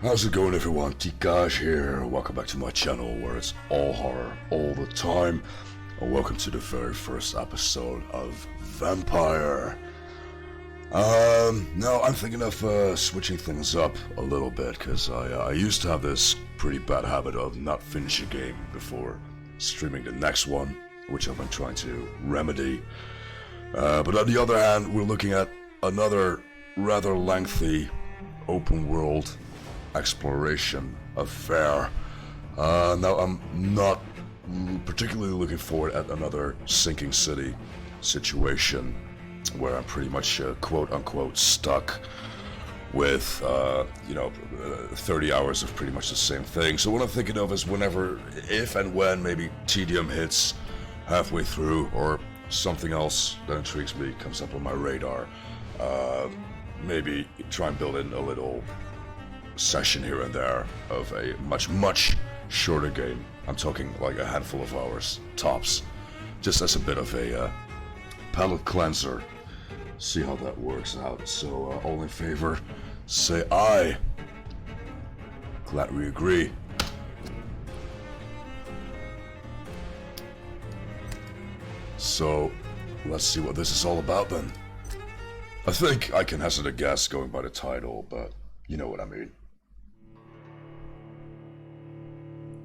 How's it going, everyone? Tikash here. Welcome back to my channel where it's all horror all the time. And welcome to the very first episode of Vampyr. Now I'm thinking of switching things up a little bit because I used to have this pretty bad habit of not finishing a game before streaming the next one, which I've been trying to remedy. But on the other hand, we're looking at another rather lengthy open world exploration affair. Now I'm not particularly looking forward at another sinking city situation where I'm pretty much quote unquote stuck with 30 hours of pretty much the same thing. So what I'm thinking of is whenever, if and when maybe tedium hits halfway through or something else that intrigues me comes up on my radar, maybe try and build in a little session here and there of a much shorter game. I'm talking like a handful of hours tops, just as a bit of a palate cleanser. See how that works out. So all in favor say aye. Glad we agree. So let's see what this is all about then. I think I can hazard a guess going by the title, but you know what I mean.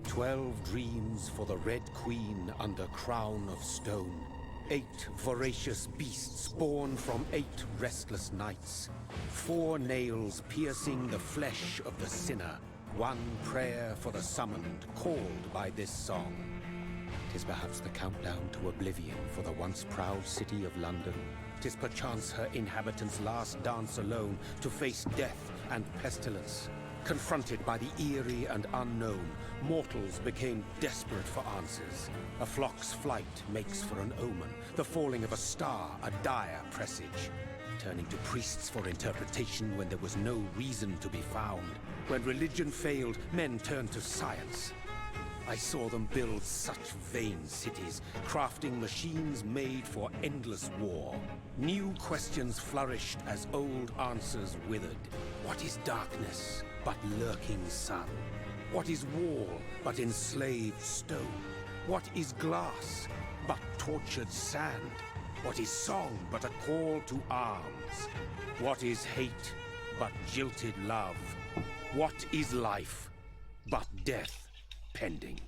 12 dreams for the Red Queen under crown of stone. 8 voracious beasts born from 8 restless nights. 4 nails piercing the flesh of the sinner. 1 prayer for the summoned, called by this song. 'Tis perhaps the countdown to oblivion for the once proud city of London. 'Tis perchance her inhabitants' last dance alone to face death and pestilence. Confronted by the eerie and unknown, mortals became desperate for answers. A flock's flight makes for an omen, the falling of a star a dire presage. Turning to priests for interpretation when there was no reason to be found. When religion failed, men turned to science. I saw them build such vain cities, crafting machines made for endless war. New questions flourished as old answers withered. What is darkness but lurking sun? What is wall but enslaved stone? What is glass but tortured sand? What is song but a call to arms? What is hate but jilted love? What is life but death pending?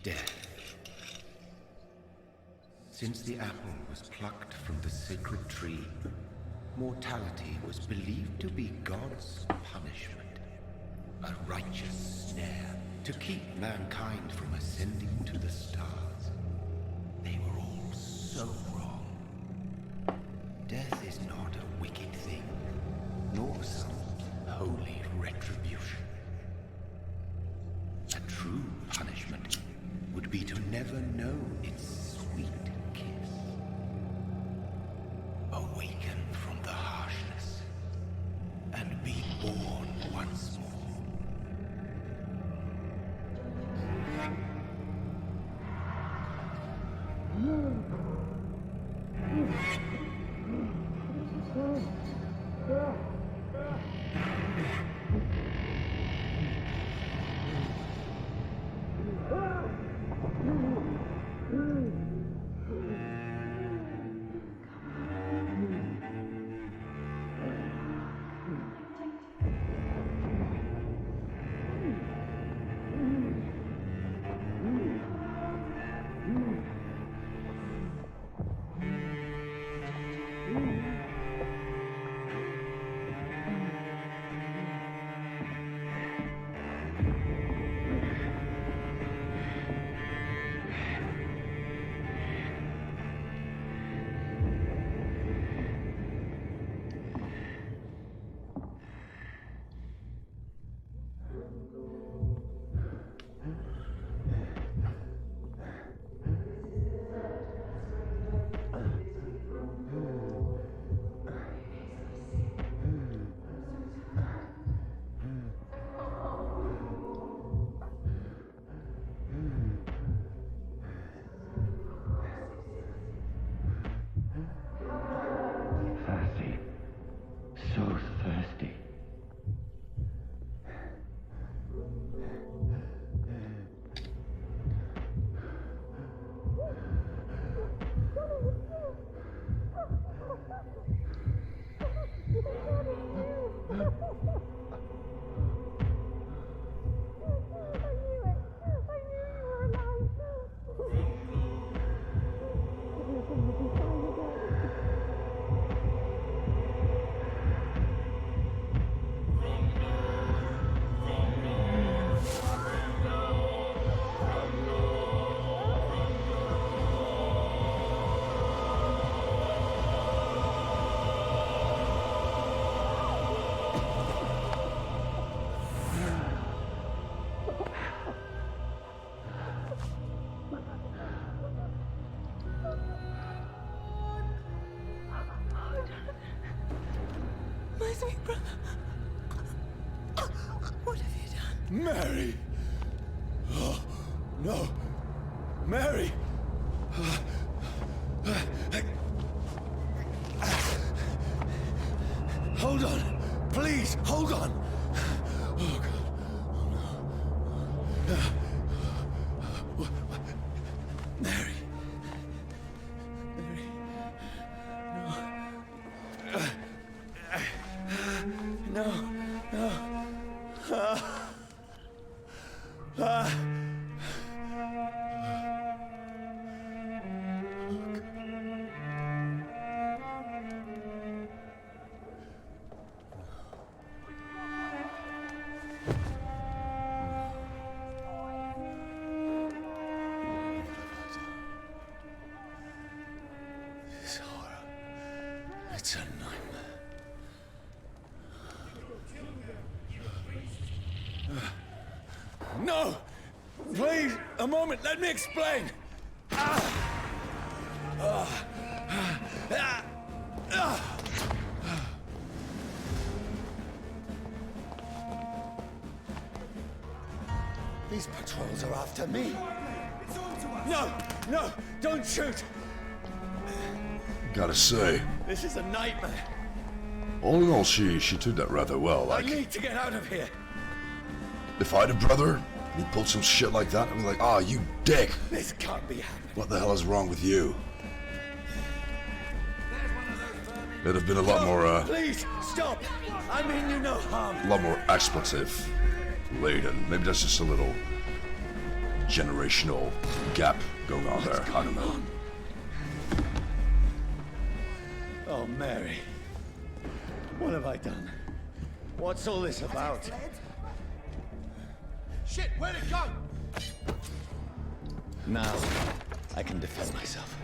Death. Since the apple was plucked from the sacred tree, mortality was believed to be God's punishment. A righteous snare to keep mankind from ascending to the stars. They were all so wrong. Death is not a wicked thing, nor some holy retribution. A true punishment would be to never know its sweet kiss. Awaken from the harshness and be born once more. Mary! Oh, no! Mary! Hold on! Please, hold on! Oh, God. Oh, no. Mary. Mary. No. No. This horror. It's a nightmare. No! Please, a moment, let me explain! These patrols are after me. No! No! Don't shoot! Gotta say, this is a nightmare. All in all, she took that rather well. Like, I need to get out of here. If I had a brother, and he pulled some shit like that, I'd be like, ah, you dick. This can't be happening. What the hell is wrong with you? It'd have been a lot more, Please, stop! I mean you no harm. a lot more expletive laden. Maybe that's just a little generational gap going on there. I don't know. Oh, Mary. What have I done? What's all this about? Shit, where'd it go? Now, I can defend myself.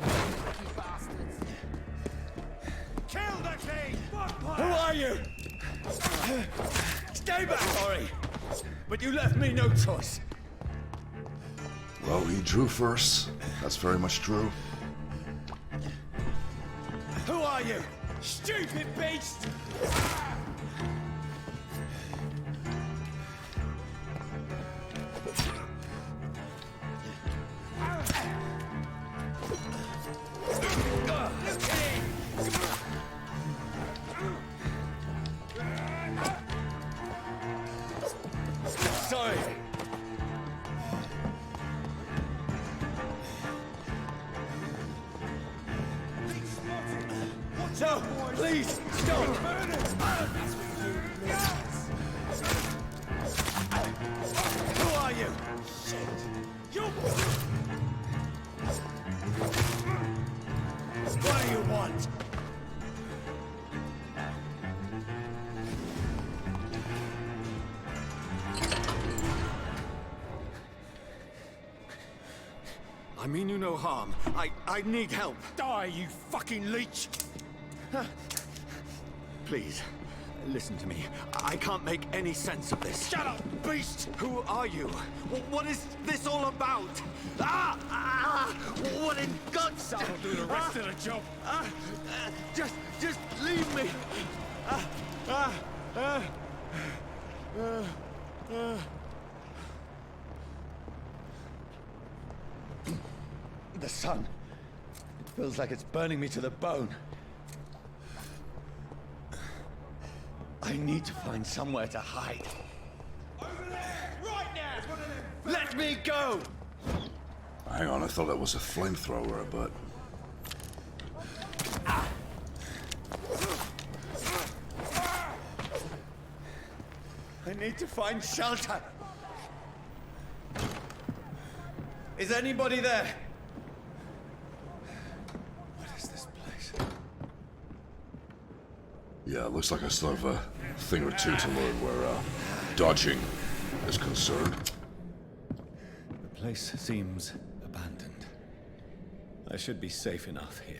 Kill the king! Who are you? Stay back, Ori! But you left me no choice. Well, he drew first. That's very much true. Who are you? Stupid beast! Sorry. No, please, stop! Who are you? You! What do you want? I mean you no harm. I need help. Die, you fucking leech! Please, listen to me. I can't make any sense of this. Shut up, beast! Who are you? What is this all about? Ah! What in God's name? I'll do the rest of the job. Just leave me. The sun. It feels like it's burning me to the bone. I need to find somewhere to hide. Over there! Right now! Let me go! Hang on, I thought that was a flamethrower, but... I need to find shelter. Is anybody there? What is this place? Yeah, it looks like I still have a thing or two to learn where, dodging is concerned. The place seems abandoned. I should be safe enough here.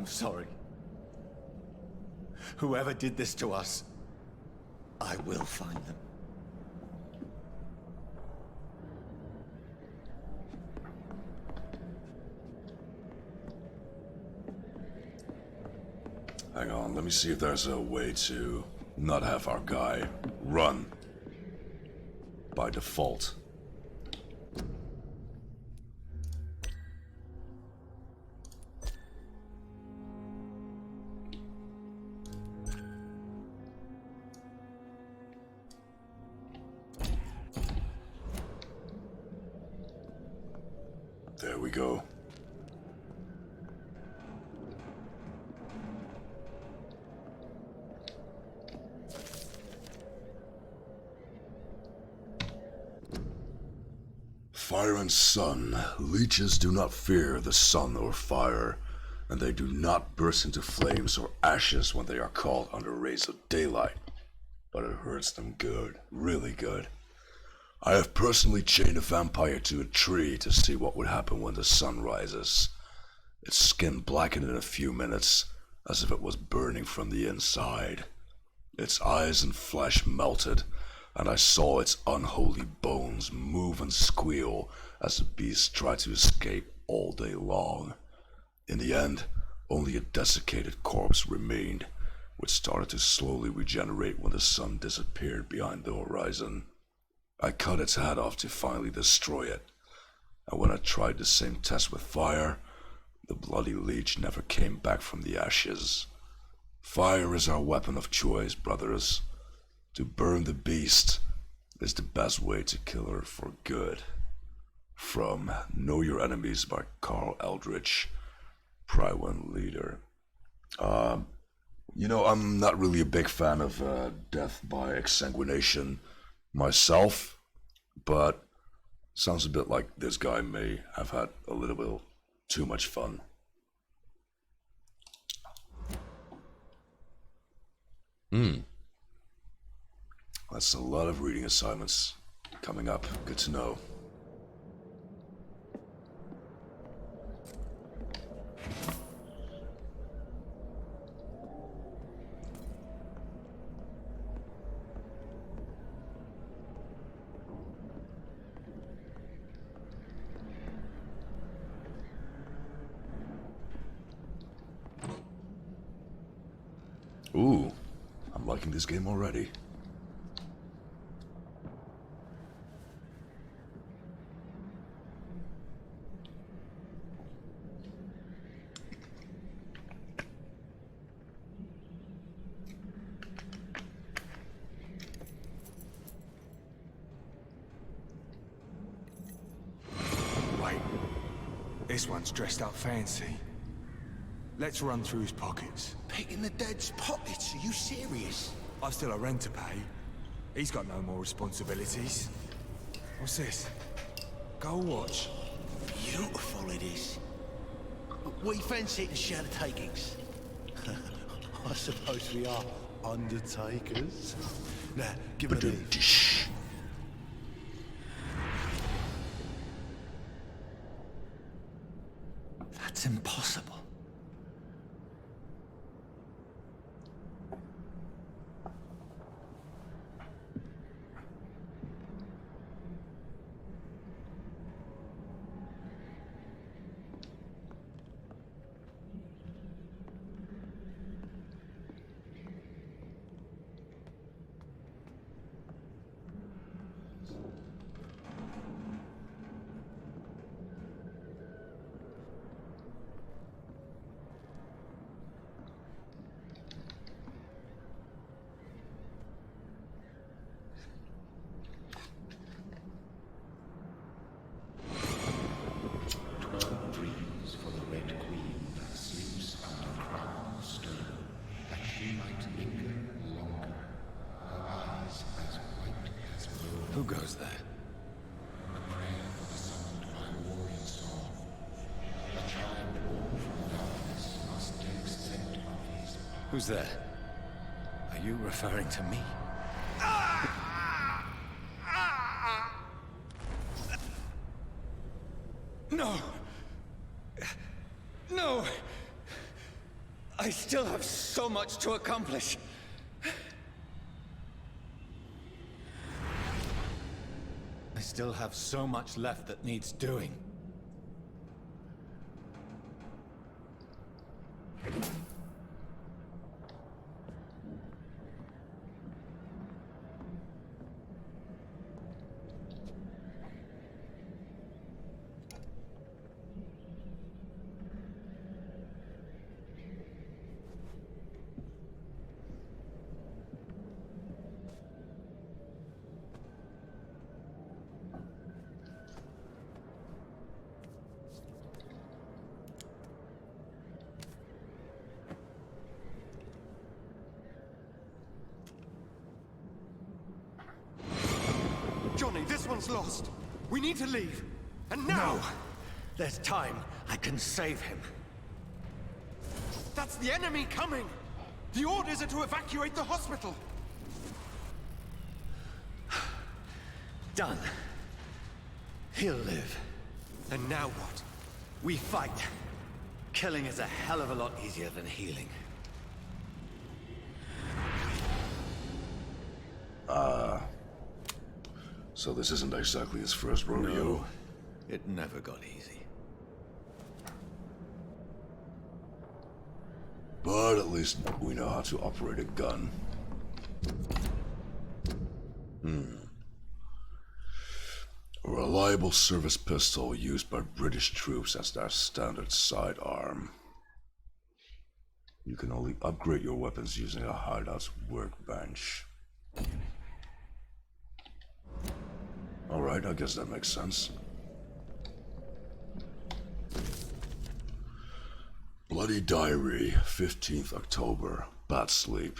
sorry. Whoever did this to us, I will find them. Hang on, let me see if there's a way to not have our guy run by default. There we go. Fire and sun. Leeches do not fear the sun or fire, and they do not burst into flames or ashes when they are caught under rays of daylight. But it hurts them good, really good. I have personally chained a vampire to a tree to see what would happen when the sun rises. Its skin blackened in a few minutes, as if it was burning from the inside. Its eyes and flesh melted, and I saw its unholy bones move and squeal as the beast tried to escape all day long. In the end, only a desiccated corpse remained, which started to slowly regenerate when the sun disappeared behind the horizon. I cut its head off to finally destroy it, and when I tried the same test with fire, the bloody leech never came back from the ashes. Fire is our weapon of choice, brothers. To burn the beast is the best way to kill her for good. From Know Your Enemies by Carl Eldritch, Prywin Leader. I'm not really a big fan of death by exsanguination myself, but sounds a bit like this guy may have had a little bit too much fun. That's a lot of reading assignments coming up. Good to know. Ooh, I'm liking this game already. Wait. This one's dressed up fancy. Let's run through his pockets. Picking the dead's pockets? Are you serious? I've still a rent to pay. He's got no more responsibilities. What's this? Gold watch. Beautiful it is. We fancy it to share the takings. I suppose we are undertakers. Now, give it a leave. That's impossible. Who goes there? Who's there? Are you referring to me? No! No! still have so much to accomplish. I still have so much left that needs doing. Johnny, this one's lost. We need to leave. And now! No! There's time. I can save him. That's the enemy coming! The orders are to evacuate the hospital! Done. He'll live. And now what? We fight. Killing is a hell of a lot easier than healing. So this isn't exactly his first rodeo. No, it never got easy. But at least we know how to operate a gun. A reliable service pistol used by British troops as their standard sidearm. You can only upgrade your weapons using a hideout's workbench. Alright, I guess that makes sense. Bloody diary, 15th October. Bad sleep.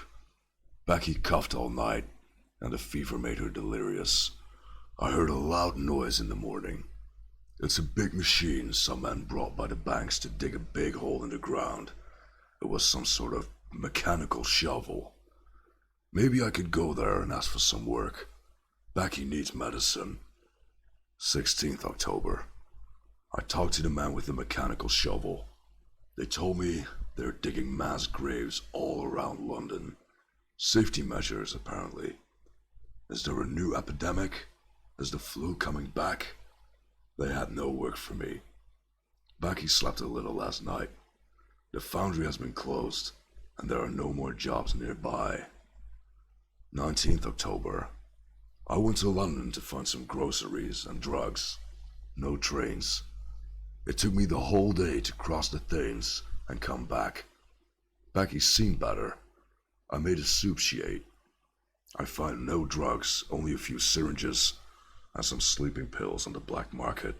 Becky coughed all night, and the fever made her delirious. I heard a loud noise in the morning. It's a big machine some man brought by the banks to dig a big hole in the ground. It was some sort of mechanical shovel. Maybe I could go there and ask for some work. Becky needs medicine. 16th October. I talked to the man with the mechanical shovel. They told me they're digging mass graves all around London. Safety measures, apparently. Is there a new epidemic? Is the flu coming back? They had no work for me. Becky slept a little last night. The foundry has been closed, and there are no more jobs nearby. 19th October. I went to London to find some groceries and drugs. No trains. It took me the whole day to cross the Thames and come back. Becky seemed better. I made a soup she ate. I find no drugs, only a few syringes and some sleeping pills on the black market.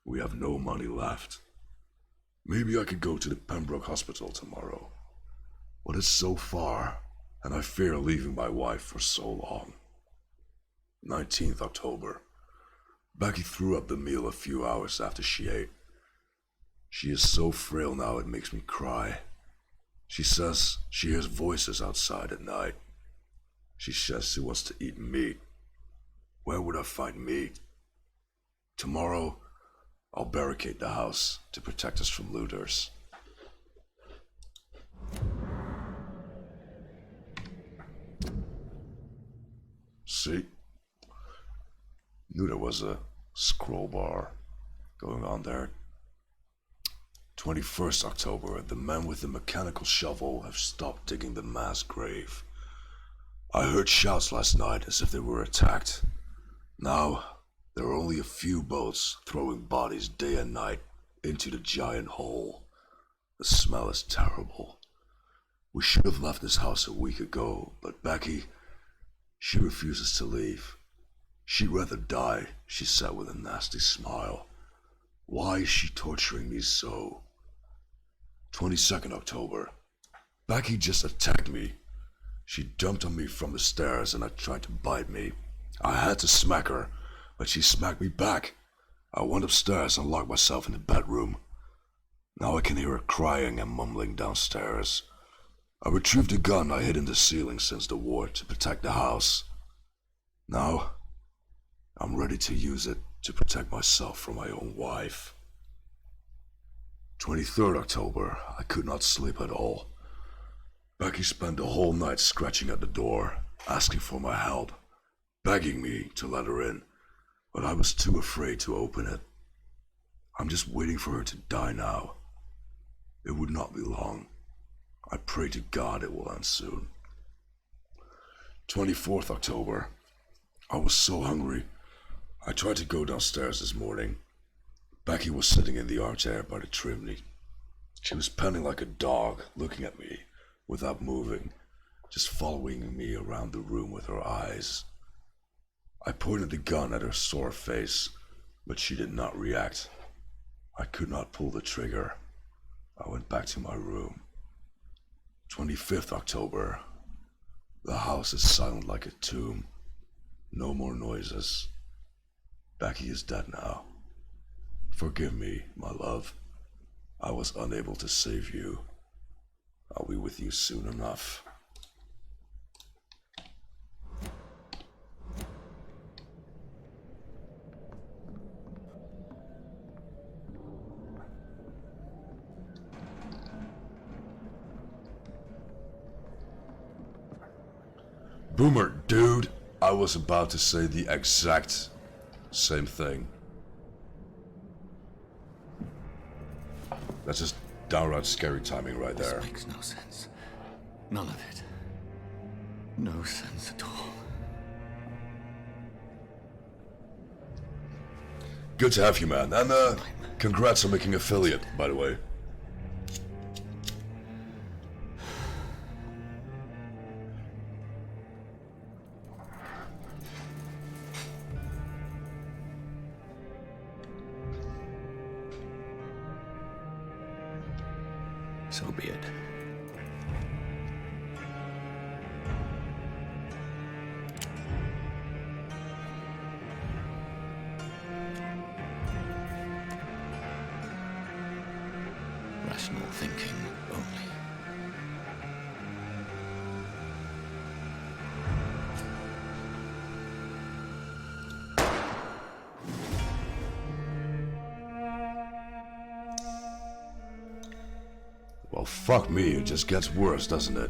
We have no money left. Maybe I could go to the Pembroke Hospital tomorrow. But it's so far, and I fear leaving my wife for so long. 19th October. Becky threw up the meal a few hours after she ate. She is so frail now it makes me cry. She says she hears voices outside at night. She says she wants to eat meat. Where would I find meat? Tomorrow, I'll barricade the house to protect us from looters. See? Knew there was a scroll bar going on there. 21st October, the men with the mechanical shovel have stopped digging the mass grave. I heard shouts last night as if they were attacked. Now, there are only a few boats throwing bodies day and night into the giant hole. The smell is terrible. We should have left this house a week ago, but Becky, she refuses to leave. She'd rather die, she said with a nasty smile. Why is she torturing me so? 22nd October. Becky just attacked me. She jumped on me from the stairs and tried to bite me. I had to smack her, but she smacked me back. I went upstairs and locked myself in the bedroom. Now I can hear her crying and mumbling downstairs. I retrieved a gun I hid in the ceiling since the war to protect the house. Now, I'm ready to use it to protect myself from my own wife. 23rd October, I could not sleep at all. Becky spent the whole night scratching at the door, asking for my help, begging me to let her in, but I was too afraid to open it. I'm just waiting for her to die now. It would not be long. I pray to God it will end soon. 24th October. I was so hungry. I tried to go downstairs this morning. Becky was sitting in the armchair by the chimney. She was panting like a dog, looking at me without moving, just following me around the room with her eyes. I pointed the gun at her sore face, but she did not react. I could not pull the trigger. I went back to my room. 25th October. The house is silent like a tomb. No more noises. Becky is dead now. Forgive me, my love. I was unable to save you. I'll be with you soon enough. Boomer, dude, I was about to say the exact same thing. That's just downright scary timing right there. This makes no sense. None of it. No sense at all. Good to have you, man. And congrats on making affiliate, by the way. So be it. Rational thinking only. Well, fuck me, it just gets worse, doesn't it?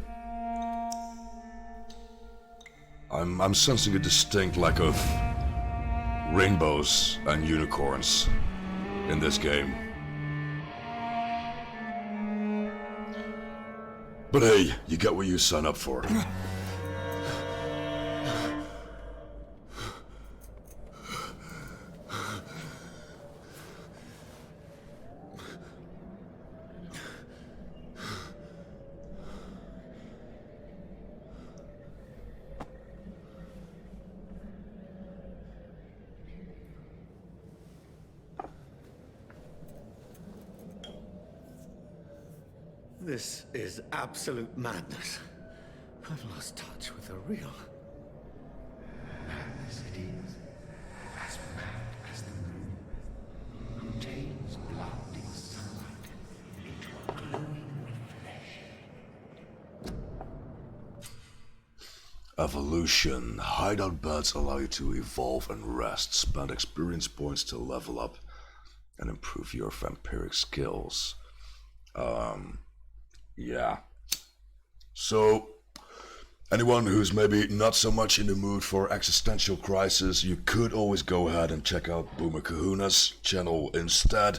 I'm sensing a distinct lack of rainbows and unicorns in this game. But hey, you get what you sign up for. This is absolute madness. I've lost touch with the real. Madness it is, as mad as the moon, who tames blood in sunlight into a glowing flesh. Evolution. Hideout beds allow you to evolve and rest, spend experience points to level up and improve your vampiric skills. Yeah. So, anyone who's maybe not so much in the mood for existential crisis, you could always go ahead and check out Boomer Kahuna's channel instead.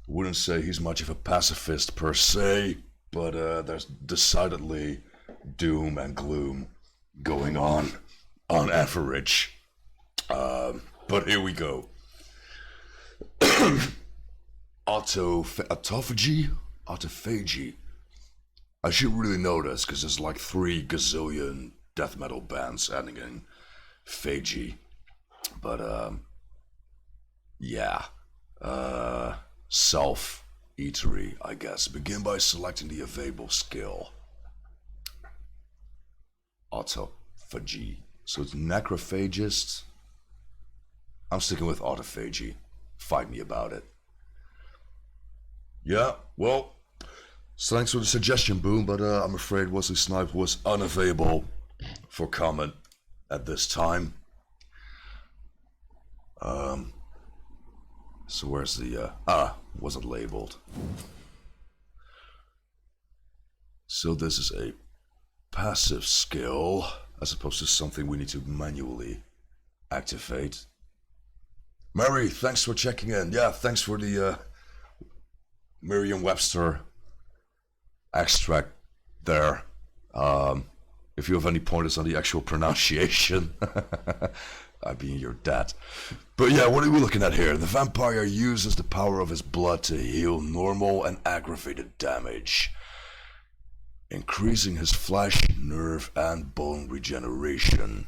Wouldn't say he's much of a pacifist per se, but there's decidedly doom and gloom going on average. But here we go. Autophagy? Autophagy. I should really know this, because there's like 3 gazillion death metal bands ending in phagy. But, yeah. Self-eatery, I guess. Begin by selecting the available skill. Autophagy. So it's necrophagist. I'm sticking with autophagy. Fight me about it. Yeah, well, thanks for the suggestion, Boom, but I'm afraid Wesley Snipes was unavailable for comment at this time. So where's the, wasn't labeled. So this is a passive skill, as opposed to something we need to manually activate. Mary, thanks for checking in. Yeah, thanks for the Merriam-Webster extract there. If you have any pointers on the actual pronunciation, I'd be your dad. But yeah, what are we looking at here? The vampire uses the power of his blood to heal normal and aggravated damage, increasing his flesh, nerve, and bone regeneration.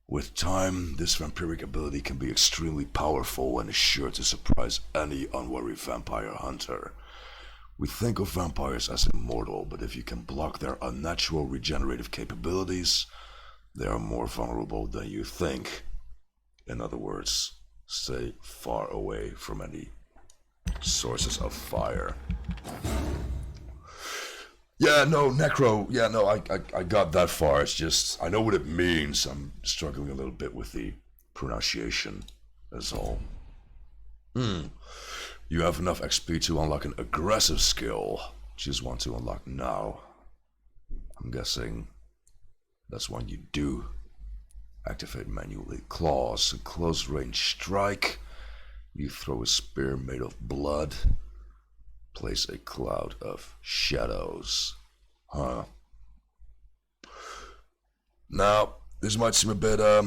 With time, this vampiric ability can be extremely powerful and is sure to surprise any unwary vampire hunter. We think of vampires as immortal, but if you can block their unnatural regenerative capabilities, they are more vulnerable than you think. In other words, stay far away from any sources of fire. Yeah, no, Necro, yeah, no, I got that far. It's just, I know what it means. I'm struggling a little bit with the pronunciation, that's all. You have enough XP to unlock an aggressive skill. Choose one to unlock now. I'm guessing that's one you do activate manually. Claws, a close range strike. You throw a spear made of blood. Place a cloud of shadows. Huh. Now, this might seem a bit, I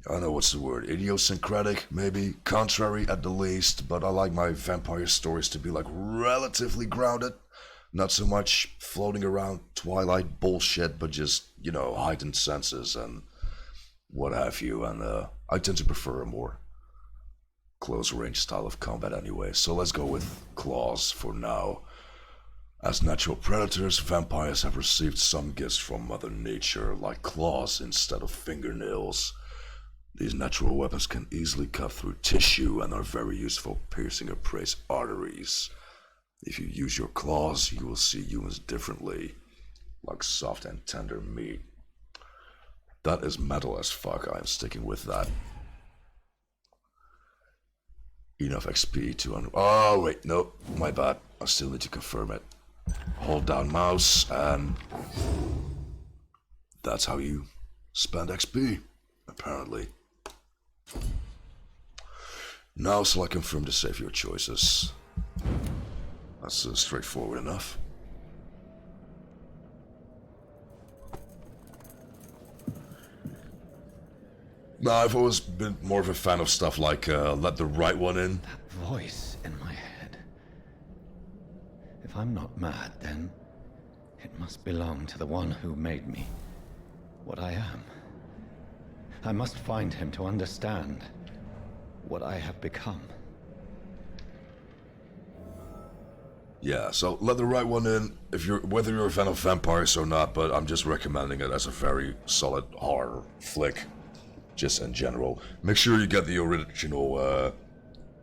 don't know what's the word, idiosyncratic, maybe, contrary at the least, but I like my vampire stories to be like relatively grounded. Not so much floating around Twilight bullshit, but just, you know, heightened senses and what have you, and I tend to prefer a more close range style of combat anyway, so let's go with claws for now. As natural predators, vampires have received some gifts from Mother Nature, like claws instead of fingernails. These natural weapons can easily cut through tissue and are very useful piercing a prey's arteries. If you use your claws, you will see humans differently, like soft and tender meat. That is metal as fuck, I am sticking with that. Enough XP to oh wait, no, my bad. I still need to confirm it. Hold down mouse and that's how you spend XP, apparently. Now select confirm to save your choices. That's straightforward enough. Now, I've always been more of a fan of stuff like Let the Right One In. That voice in my head. If I'm not mad, then it must belong to the one who made me what I am. I must find him to understand what I have become. Yeah, so Let the Right One In, if you're whether you're a fan of vampires or not, but I'm just recommending it as a very solid horror flick. Just in general. Make sure you get the original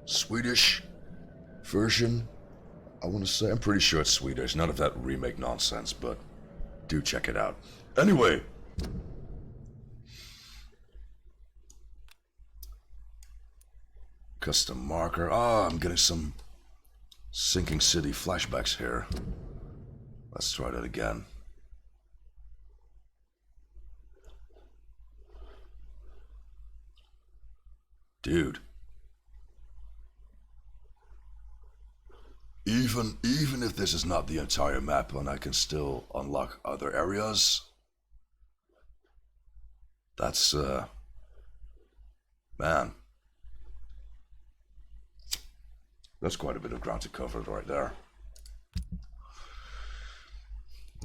Swedish version. I want to say, I'm pretty sure it's Swedish. None of that remake nonsense, but do check it out. Anyway. Custom marker. Ah, I'm getting some Sinking City flashbacks here. Let's try that again. Dude. Even if this is not the entire map and I can still unlock other areas, that's, man. That's quite a bit of ground to cover right there.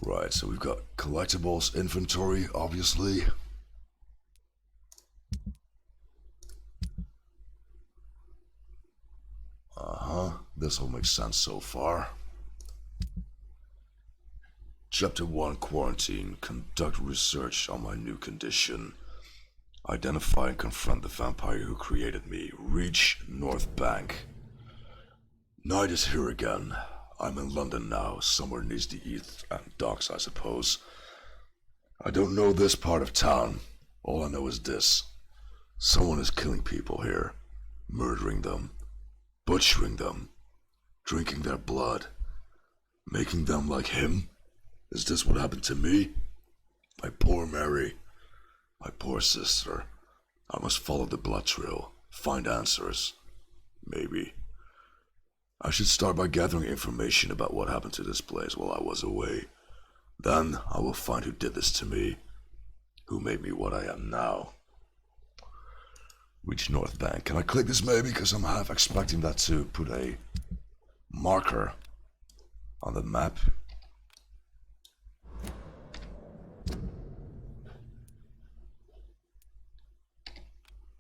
Right, so we've got collectibles, inventory, obviously. This all makes sense so far. Chapter 1, Quarantine. Conduct research on my new condition. Identify and confront the vampire who created me. Reach North Bank. Night is here again. I'm in London now, somewhere near the East and Docks, I suppose. I don't know this part of town. All I know is this. Someone is killing people here. Murdering them. Butchering them. Drinking their blood. Making them like him? Is this what happened to me? Poor Mary. My poor sister. I must follow the blood trail. Find answers. Maybe. I should start by gathering information about what happened to this place while I was away. Then I will find who did this to me. Who made me what I am now. Reach North Bank. Can I click this maybe? Because I'm half expecting that to put a marker on the map.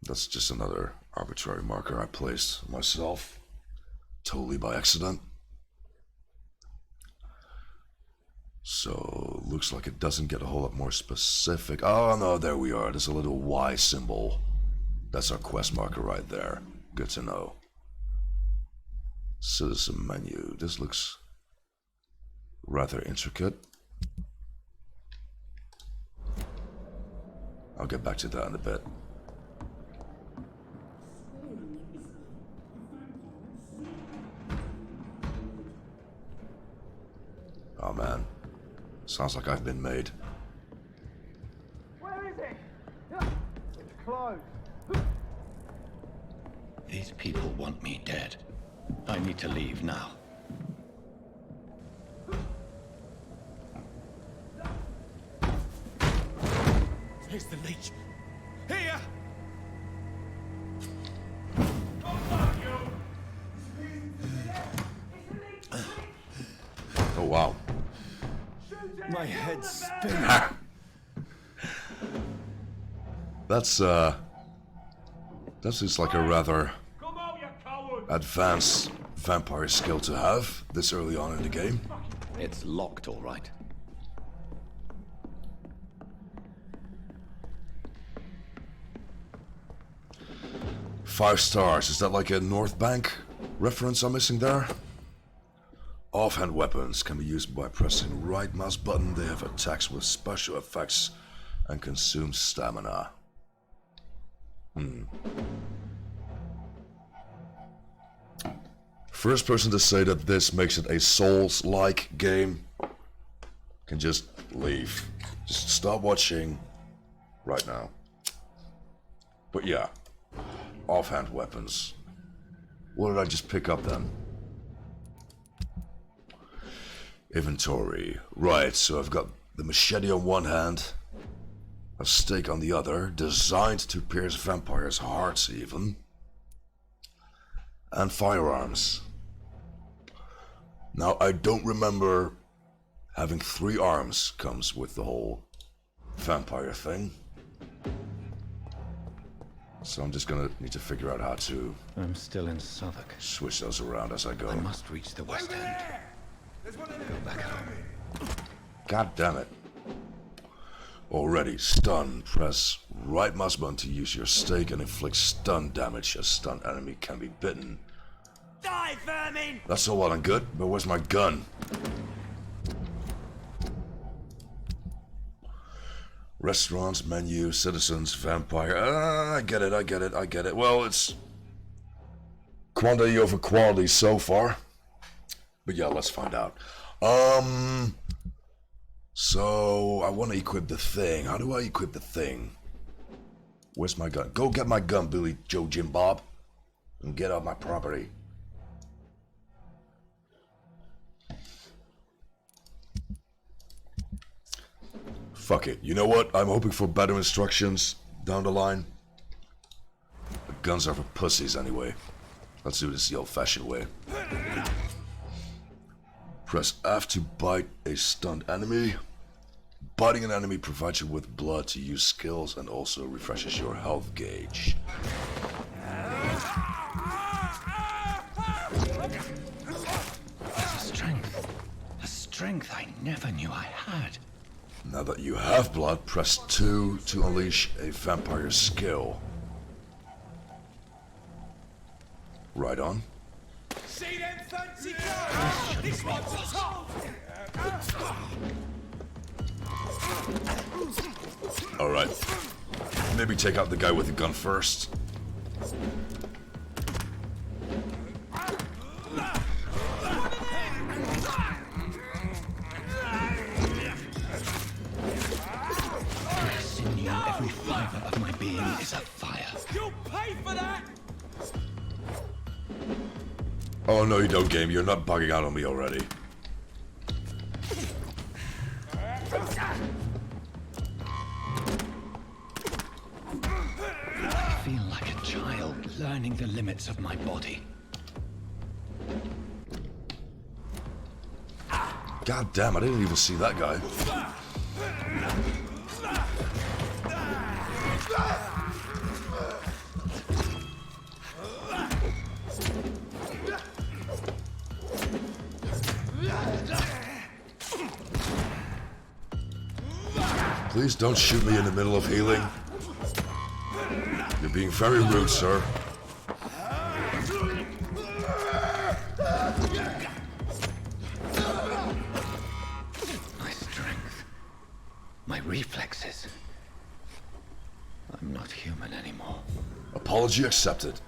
That's just another arbitrary marker I placed myself. Totally by accident. So, looks like it doesn't get a whole lot more specific. Oh no, there we are. There's a little Y symbol. That's our quest marker right there. Good to know. Citizen menu. This looks rather intricate. I'll get back to that in a bit. Oh man. Sounds like I've been made. Where is it? It's closed. These people want me dead. I need to leave now. Here's the leech. Here! Oh wow. My head's spinning. That's just like a rather advanced vampire skill to have this early on in the game. It's locked, all right. Five stars. Is that like a North Bank reference I'm missing there? Offhand weapons can be used by pressing right mouse button. They have attacks with special effects and consume stamina. First person to say that this makes it a Souls-like game can just leave. Just stop watching right now. But yeah, offhand weapons. What did I just pick up then? Inventory. Right, so I've got the machete on one hand, a stake on the other, designed to pierce vampires' hearts even, and firearms. Now, I don't remember having 3 arms comes with the whole vampire thing. So I'm just gonna need to figure out how to I'm still in Southwark. switch those around as I go. I must reach the West End. Go back home. God damn it. Already, stun. Press right mouse button to use your stake and inflict stun damage. A stunned enemy can be bitten. Die, vermin! That's all well and good, but where's my gun? Restaurants, menu, citizens, vampire. I get it. Well, it's quantity over quality so far. But yeah, let's find out. So I want to equip the thing. How do I equip the thing? Where's my gun? Go get my gun, Billy Joe Jim Bob, and get off my property. Fuck it. You know what? I'm hoping for better instructions down the line. The guns are for pussies anyway. Let's do this the old-fashioned way. Press F to bite a stunned enemy. Biting an enemy provides you with blood to use skills and also refreshes your health gauge. A strength I never knew I had. Now that you have blood, press 2 to unleash a vampire skill. Right on. See them fancy clothes? This one's told! Alright. Maybe take out the guy with the gun first. fiber of my being is afire. You'll pay for that! Oh no you don't, game. You're not bugging out on me already. I feel like a child learning the limits of my body. God damn, I didn't even see that guy. Please don't shoot me in the middle of healing. You're being very rude, sir. My strength. My reflexes. I'm not human anymore. Apology accepted.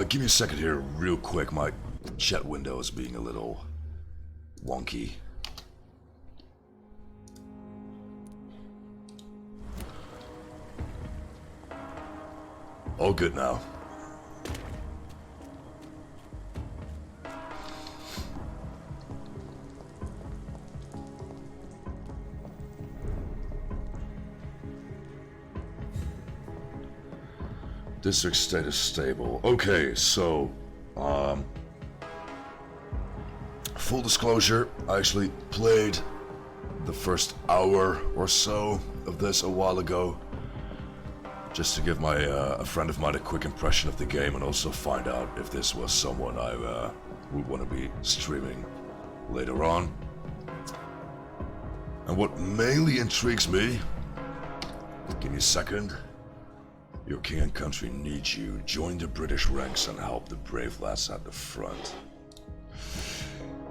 Give me a second here, real quick. My chat window is being a little wonky. All good now. District state is stable. Okay, so, full disclosure, I actually played the first hour or so of this a while ago, just to give my a friend of mine a quick impression of the game and also find out if this was someone I would want to be streaming later on. And what mainly intrigues me, give me a second. Your king and country need you. Join the British ranks and help the brave lads at the front.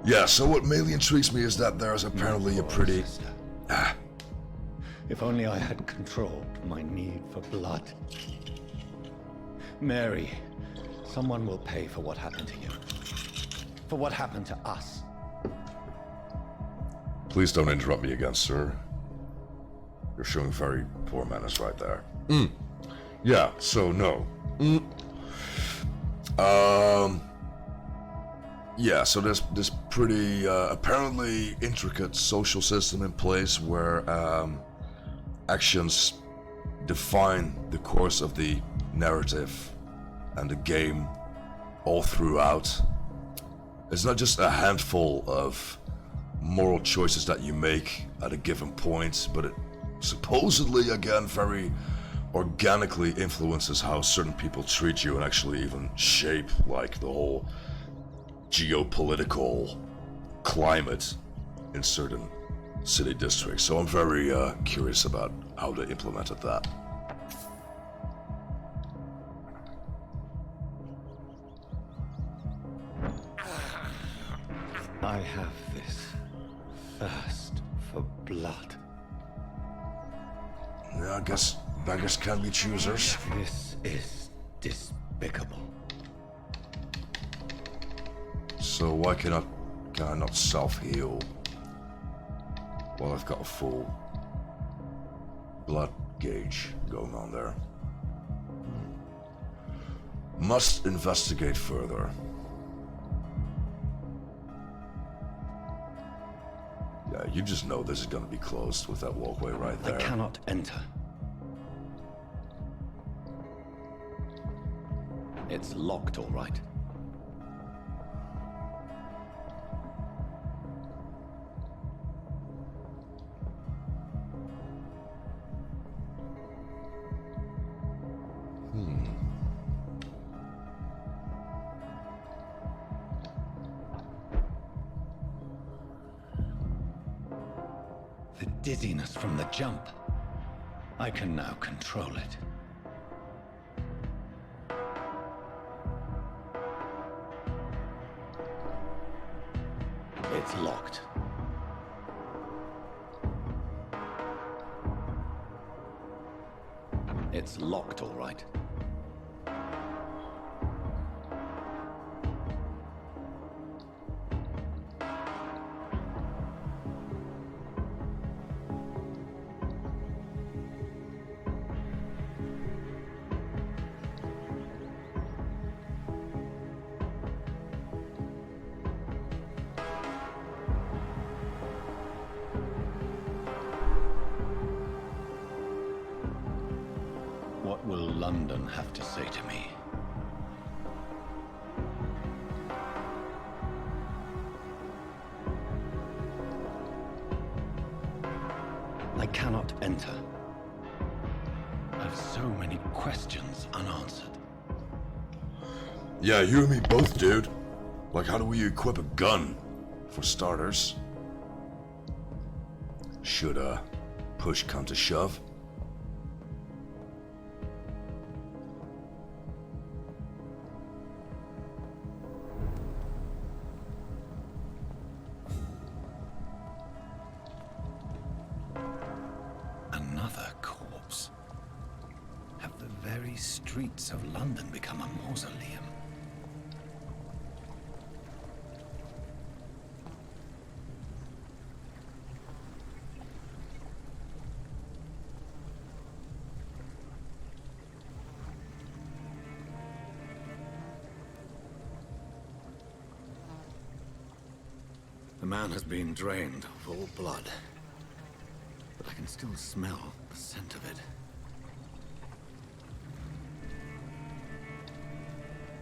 Yeah, so what mainly intrigues me is that there's apparently a pretty... If only I had controlled my need for blood. Mary, someone will pay for what happened to you. For what happened to us. Please don't interrupt me again, sir. You're showing very poor manners right there. Yeah, so no. Yeah, so there's this pretty apparently intricate social system in place where actions define the course of the narrative and the game all throughout. It's not just a handful of moral choices that you make at a given point, but it supposedly, again, very organically influences how certain people treat you and actually even shape like the whole geopolitical climate in certain city districts. So I'm very curious about how they implemented that. I have this thirst for blood. Yeah, I guess beggars can be choosers. This is despicable. So why can I not self-heal while I've got a full blood gauge going on there? Must investigate further. Yeah, you just know this is gonna be closed with that walkway right there. I cannot enter. It's locked, all right. The dizziness from the jump. I can now control it. It's locked. It's locked, all right. What will London have to say to me? I cannot enter. I have so many questions unanswered. Yeah, you and me both, dude. Like, how do we equip a gun? For starters. Should, push come to shove? Another corpse. Have the very streets of London become a mausoleum? The man has been drained of all blood, but I can still smell the scent of it.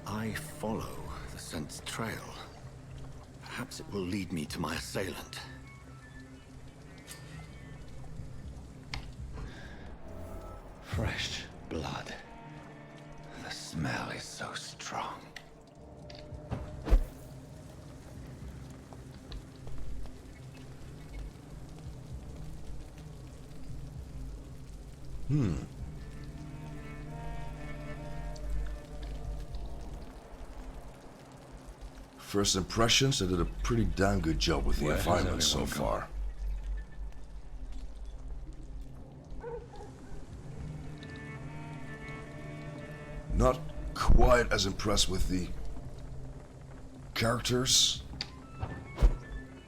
I follow the scent's trail. Perhaps it will lead me to my assailant. Fresh blood. The smell is so strong. First impressions, they did a pretty damn good job with the Where has environment so everyone gone? far. Not quite as impressed with the characters.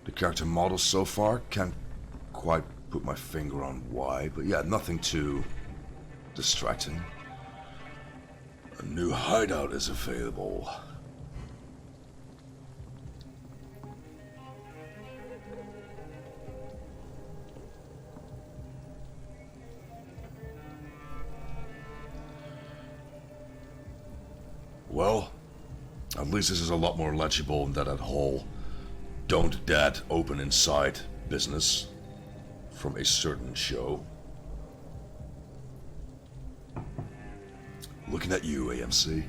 The character models so far. Can't quite put my finger on why, but yeah, nothing too distracting. A new hideout is available. Well, at least this is a lot more legible than that whole "don't dad open inside" business from a certain show. Looking at you, AMC.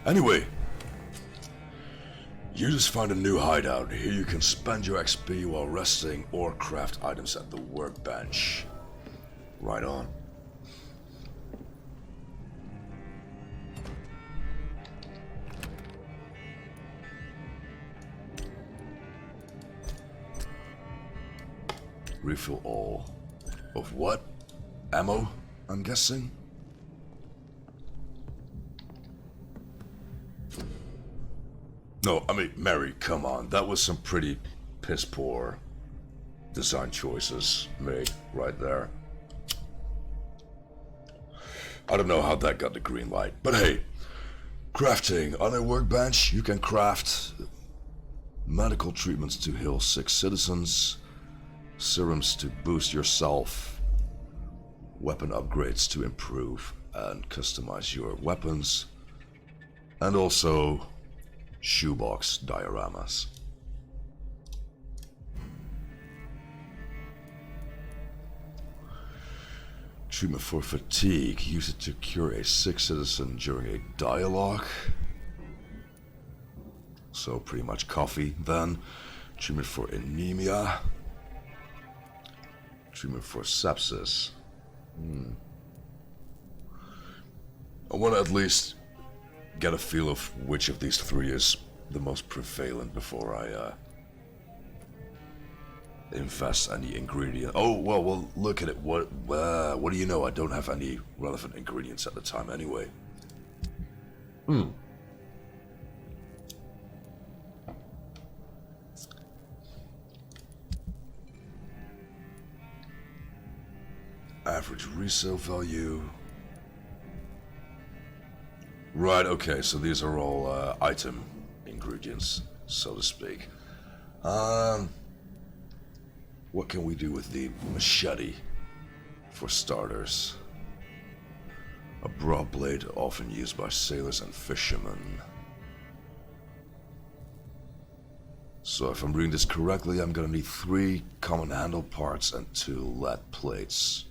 Anyway, you just find a new hideout. Here you can spend your XP while resting or craft items at the workbench. Right on. Refill all. Of what? Ammo, I'm guessing? No, I mean, Mary, come on. That was some pretty piss poor design choices made right there. I don't know how that got the green light, but hey, crafting. On a workbench, you can craft medical treatments to heal sick citizens, serums to boost yourself, weapon upgrades to improve and customize your weapons, and also shoebox dioramas. Treatment for fatigue. Use it to cure a sick citizen during a dialogue. So pretty much coffee then. Treatment for anemia. Treatment for sepsis. I want to at least get a feel of which of these three is the most prevalent before I invest any ingredient. Oh, well, look at it. What do you know? I don't have any relevant ingredients at the time anyway. Average resale value. Right, okay, so these are all item ingredients, so to speak. What can we do with the machete, for starters? A broad blade often used by sailors and fishermen. So if I'm reading this correctly, I'm gonna need 3 common handle parts and 2 lead plates.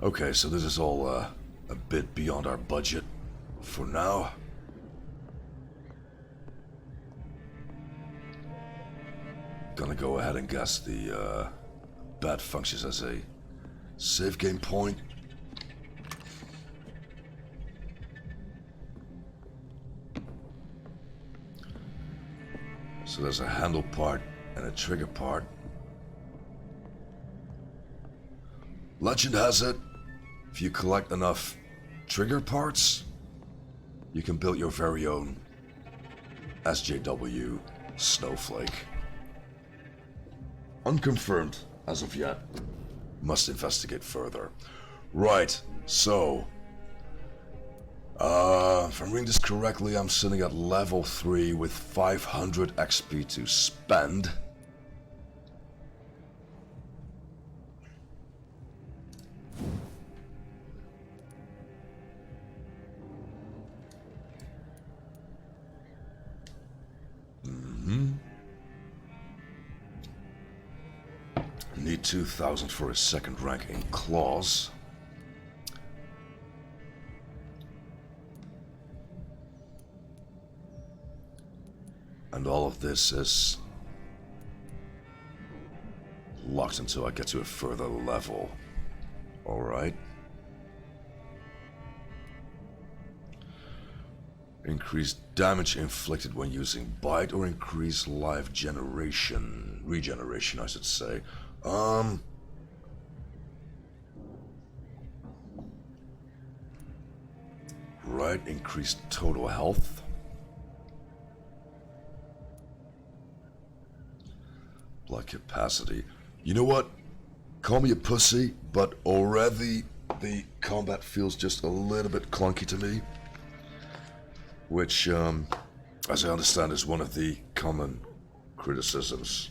Okay, so this is all a bit beyond our budget for now. Gonna go ahead and guess the bed functions as a save game point. So there's a handle part and a trigger part. Legend has it, if you collect enough trigger parts, you can build your very own SJW snowflake. Unconfirmed as of yet. Must investigate further. Right, so if I'm reading this correctly, I'm sitting at level 3 with 500 XP to spend. Need 2,000 for a second rank in claws. And all of this is locked until I get to a further level. Alright. Increased damage inflicted when using bite or increased life regeneration, I should say. Right, increased total health. Blood capacity. You know what? Call me a pussy, but already the combat feels just a little bit clunky to me. Which, as I understand, is one of the common criticisms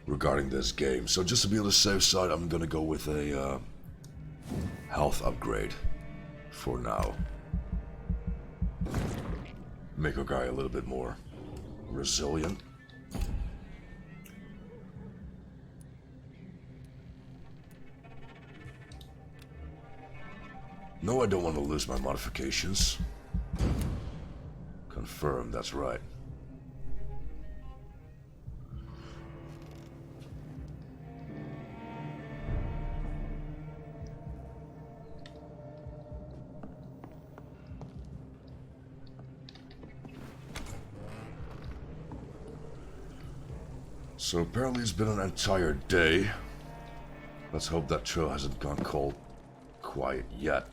regarding this game. So just to be on the safe side, I'm gonna go with a health upgrade for now. Make our guy a little bit more resilient. No, I don't want to lose my modifications. Confirm, that's right. So apparently it's been an entire day. Let's hope that trail hasn't gone cold quiet yet.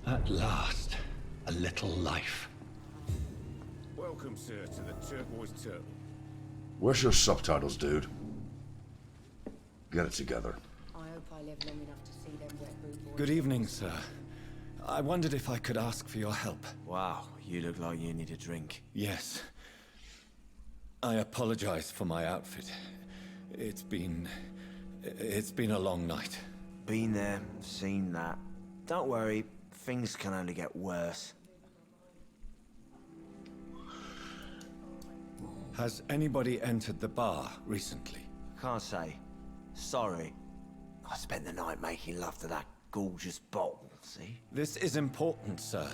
At last, a little life. Welcome, sir, to the Turquoise Turtle. Where's your subtitles, dude? Get it together. I hope I live long enough to see them wet boot boys. Good evening, sir. I wondered if I could ask for your help. Wow, you look like you need a drink. Yes. I apologize for my outfit. It's been a long night. Been there, seen that. Don't worry, things can only get worse. Has anybody entered the bar recently? Can't say. Sorry. I spent the night making love to that gorgeous bottle, see? This is important, sir.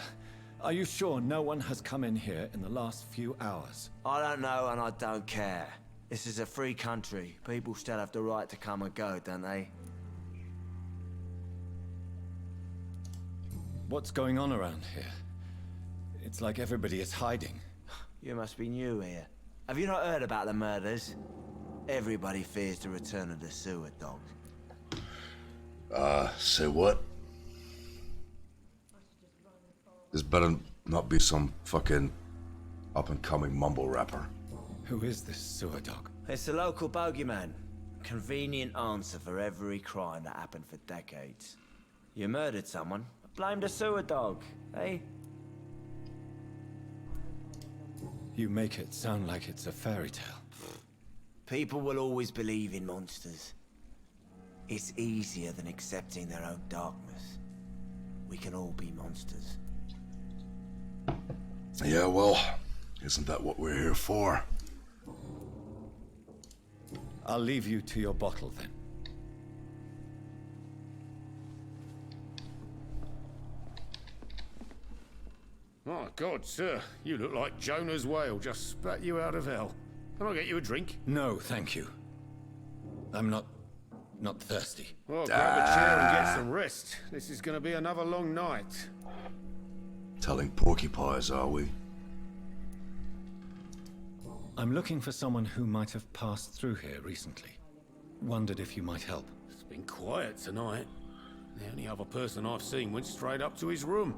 Are you sure no one has come in here in the last few hours? I don't know and I don't care. This is a free country. People still have the right to come and go, don't they? What's going on around here? It's like everybody is hiding. You must be new here. Have you not heard about the murders? Everybody fears the return of the sewer dog. Say what? This better not be some fucking up-and-coming mumble rapper. Who is this sewer dog? It's the local bogeyman. Convenient answer for every crime that happened for decades. You murdered someone, blame the sewer dog, eh? You make it sound like it's a fairy tale. People will always believe in monsters. It's easier than accepting their own darkness. We can all be monsters. Yeah, well, isn't that what we're here for? I'll leave you to your bottle then. My God, sir, you look like Jonah's whale just spat you out of hell. Can I get you a drink? No, thank you. I'm not thirsty. Well, grab a chair and get some rest. This is going to be another long night. Telling porcupines, are we? I'm looking for someone who might have passed through here recently. Wondered if you might help. It's been quiet tonight. The only other person I've seen went straight up to his room.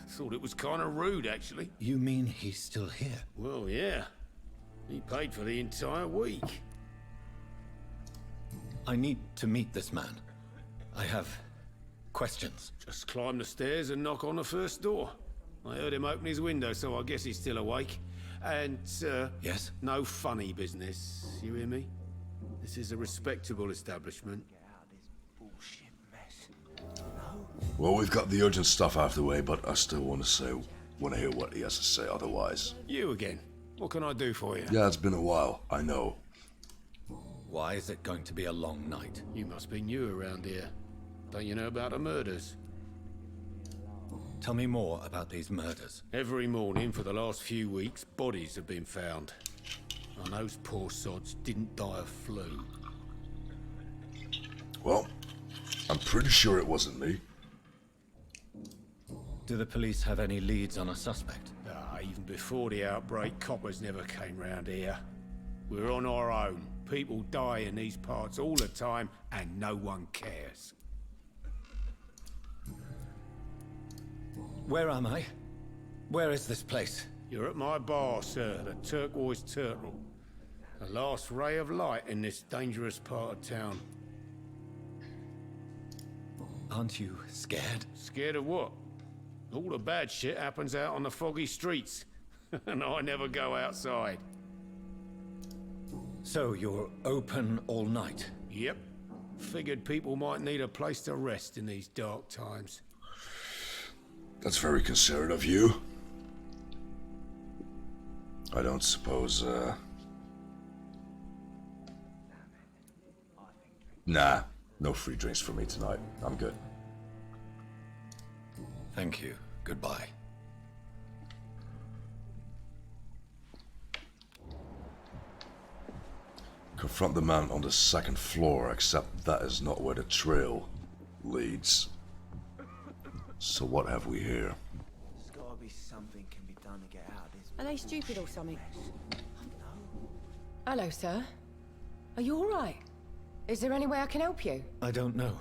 Thought it was kind of rude, actually. You mean he's still here? Well, yeah. He paid for the entire week. I need to meet this man. I have questions. Just climb the stairs and knock on the first door. I heard him open his window, so I guess he's still awake. And, Yes? no funny business. You hear me? This is a respectable establishment. Well, we've got the urgent stuff out of the way, but I still want to hear what he has to say otherwise. You again. What can I do for you? Yeah, it's been a while, I know. Why is it going to be a long night? You must be new around here. Don't you know about the murders? Tell me more about these murders. Every morning for the last few weeks, bodies have been found. And those poor sods didn't die of flu. Well, I'm pretty sure it wasn't me. Do the police have any leads on a suspect? Even before the outbreak, coppers never came round here. We're on our own. People die in these parts all the time, and no one cares. Where am I? Where is this place? You're at my bar, sir, the Turquoise Turtle. The last ray of light in this dangerous part of town. Aren't you scared? Scared of what? All the bad shit happens out on the foggy streets. And I never go outside. So you're open all night? Yep. Figured people might need a place to rest in these dark times. That's very considerate of you. I don't suppose, Nah, no free drinks for me tonight. I'm good. Thank you. Goodbye. Confront the man on the second floor, except that is not where the trail leads. So what have we here? There's gotta be something can be done to get out of this. Are they stupid or something? Hello, sir. Are you all right? Is there any way I can help you? I don't know.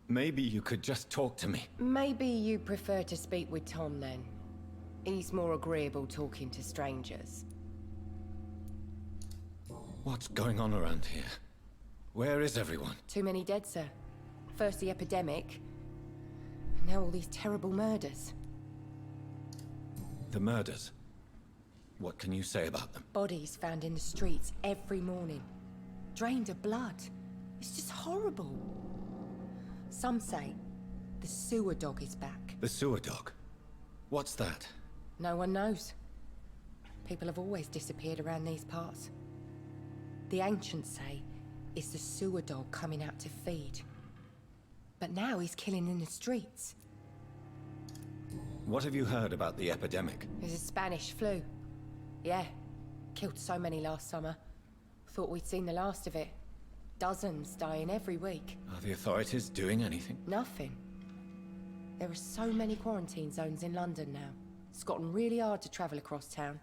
Maybe you could just talk to me. Maybe you prefer to speak with Tom then. He's more agreeable talking to strangers. What's going on around here? Where is everyone? Too many dead, sir. First the epidemic, now all these terrible murders. The murders. What can you say about them? Bodies found in the streets every morning. Drained of blood. It's just horrible. Some say the sewer dog is back. The sewer dog? What's that? No one knows. People have always disappeared around these parts. The ancients say it's the sewer dog coming out to feed. But now he's killing in the streets. What have you heard about the epidemic? There's a Spanish flu. Yeah. Killed so many last summer. Thought we'd seen the last of it. Dozens dying every week. Are the authorities doing anything? Nothing. There are so many quarantine zones in London now. It's gotten really hard to travel across town.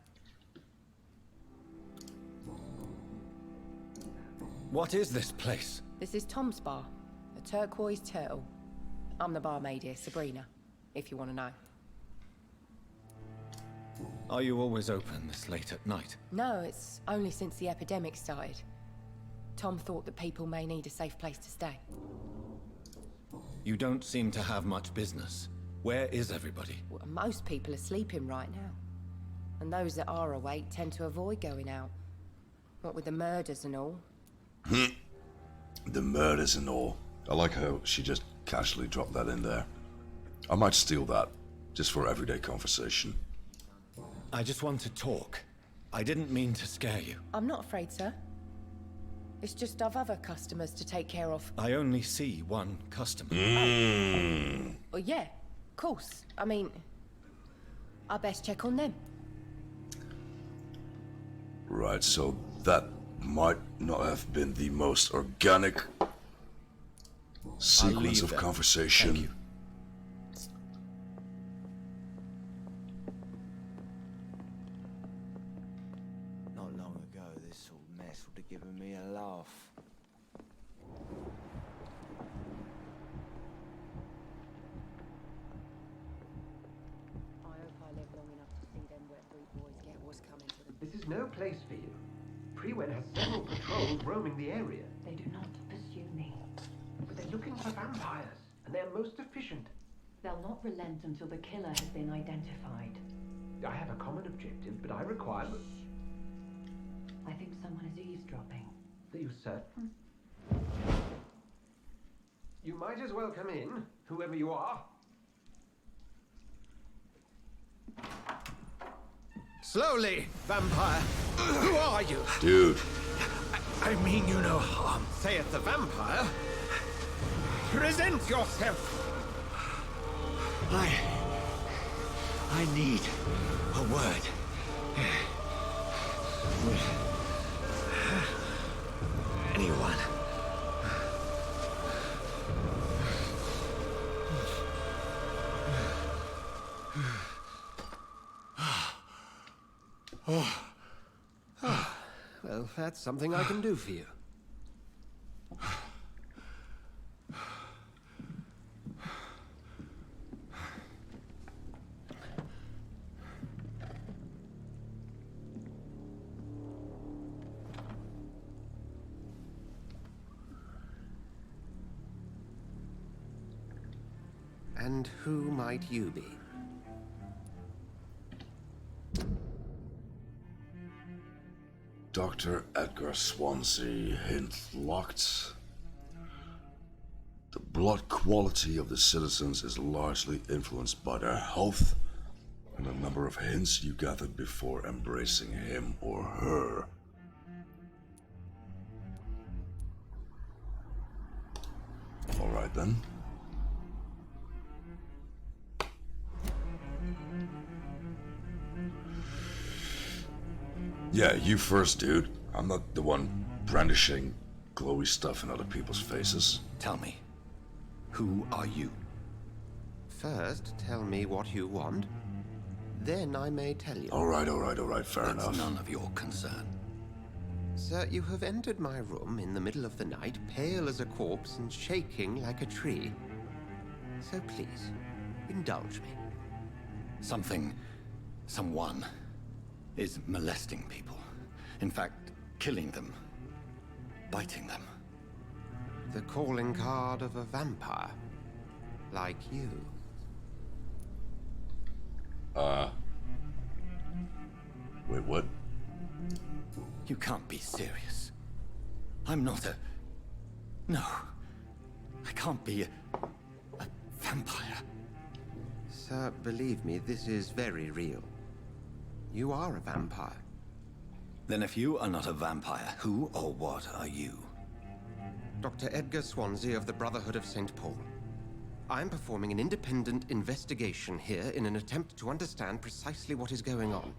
What is this place? This is Tom's bar, a turquoise turtle. I'm the barmaid here, Sabrina, if you want to know. Are you always open this late at night? No, it's only since the epidemic started. Tom thought that people may need a safe place to stay. You don't seem to have much business. Where is everybody? Well, most people are sleeping right now. And those that are awake tend to avoid going out. What with the murders and all. The murders and all. I like how she just casually dropped that in there. I might steal that, just for everyday conversation. I just want to talk. I didn't mean to scare you. I'm not afraid, sir. It's just I've other customers to take care of. I only see one customer. Well, yeah, of course. I mean, I best check on them. Right, so that might not have been the most organic sequence of conversation. Thank you. Not long ago, this sort of mess would have given me a laugh. I hope I live long enough to see them wet boot boys get what's coming to them. This is no place for you. Prewen has several patrols roaming the area. They do not pursue me. But they're looking for vampires, and they're most efficient. They'll not relent until the killer has been identified. I have a common objective, but I require... I think someone is eavesdropping. Are you certain? You might as well come in, whoever you are. Slowly, vampire. Who are you? Dude. I mean you no harm, saith the vampire. Present yourself. I need a word. Anyone. Well, that's something I can do for you. And who might you be? Dr. Edgar Swansea, hint locked. The blood quality of the citizens is largely influenced by their health and the number of hints you gathered before embracing him or her. Alright then. Yeah, you first, dude. I'm not the one brandishing glowy stuff in other people's faces. Tell me, who are you? First, tell me what you want. Then I may tell you. Alright, fair That's enough. none of your concern. Sir, you have entered my room in the middle of the night, pale as a corpse and shaking like a tree. So please, indulge me. Someone is molesting people. In fact, killing them. Biting them. The calling card of a vampire. Like you. Wait, what? You can't be serious. I'm not a... No. I can't be a vampire. Sir, believe me, this is very real. You are a vampire. Then if you are not a vampire, who or what are you? Dr. Edgar Swansea of the Brotherhood of St. Paul. I'm performing an independent investigation here in an attempt to understand precisely what is going on.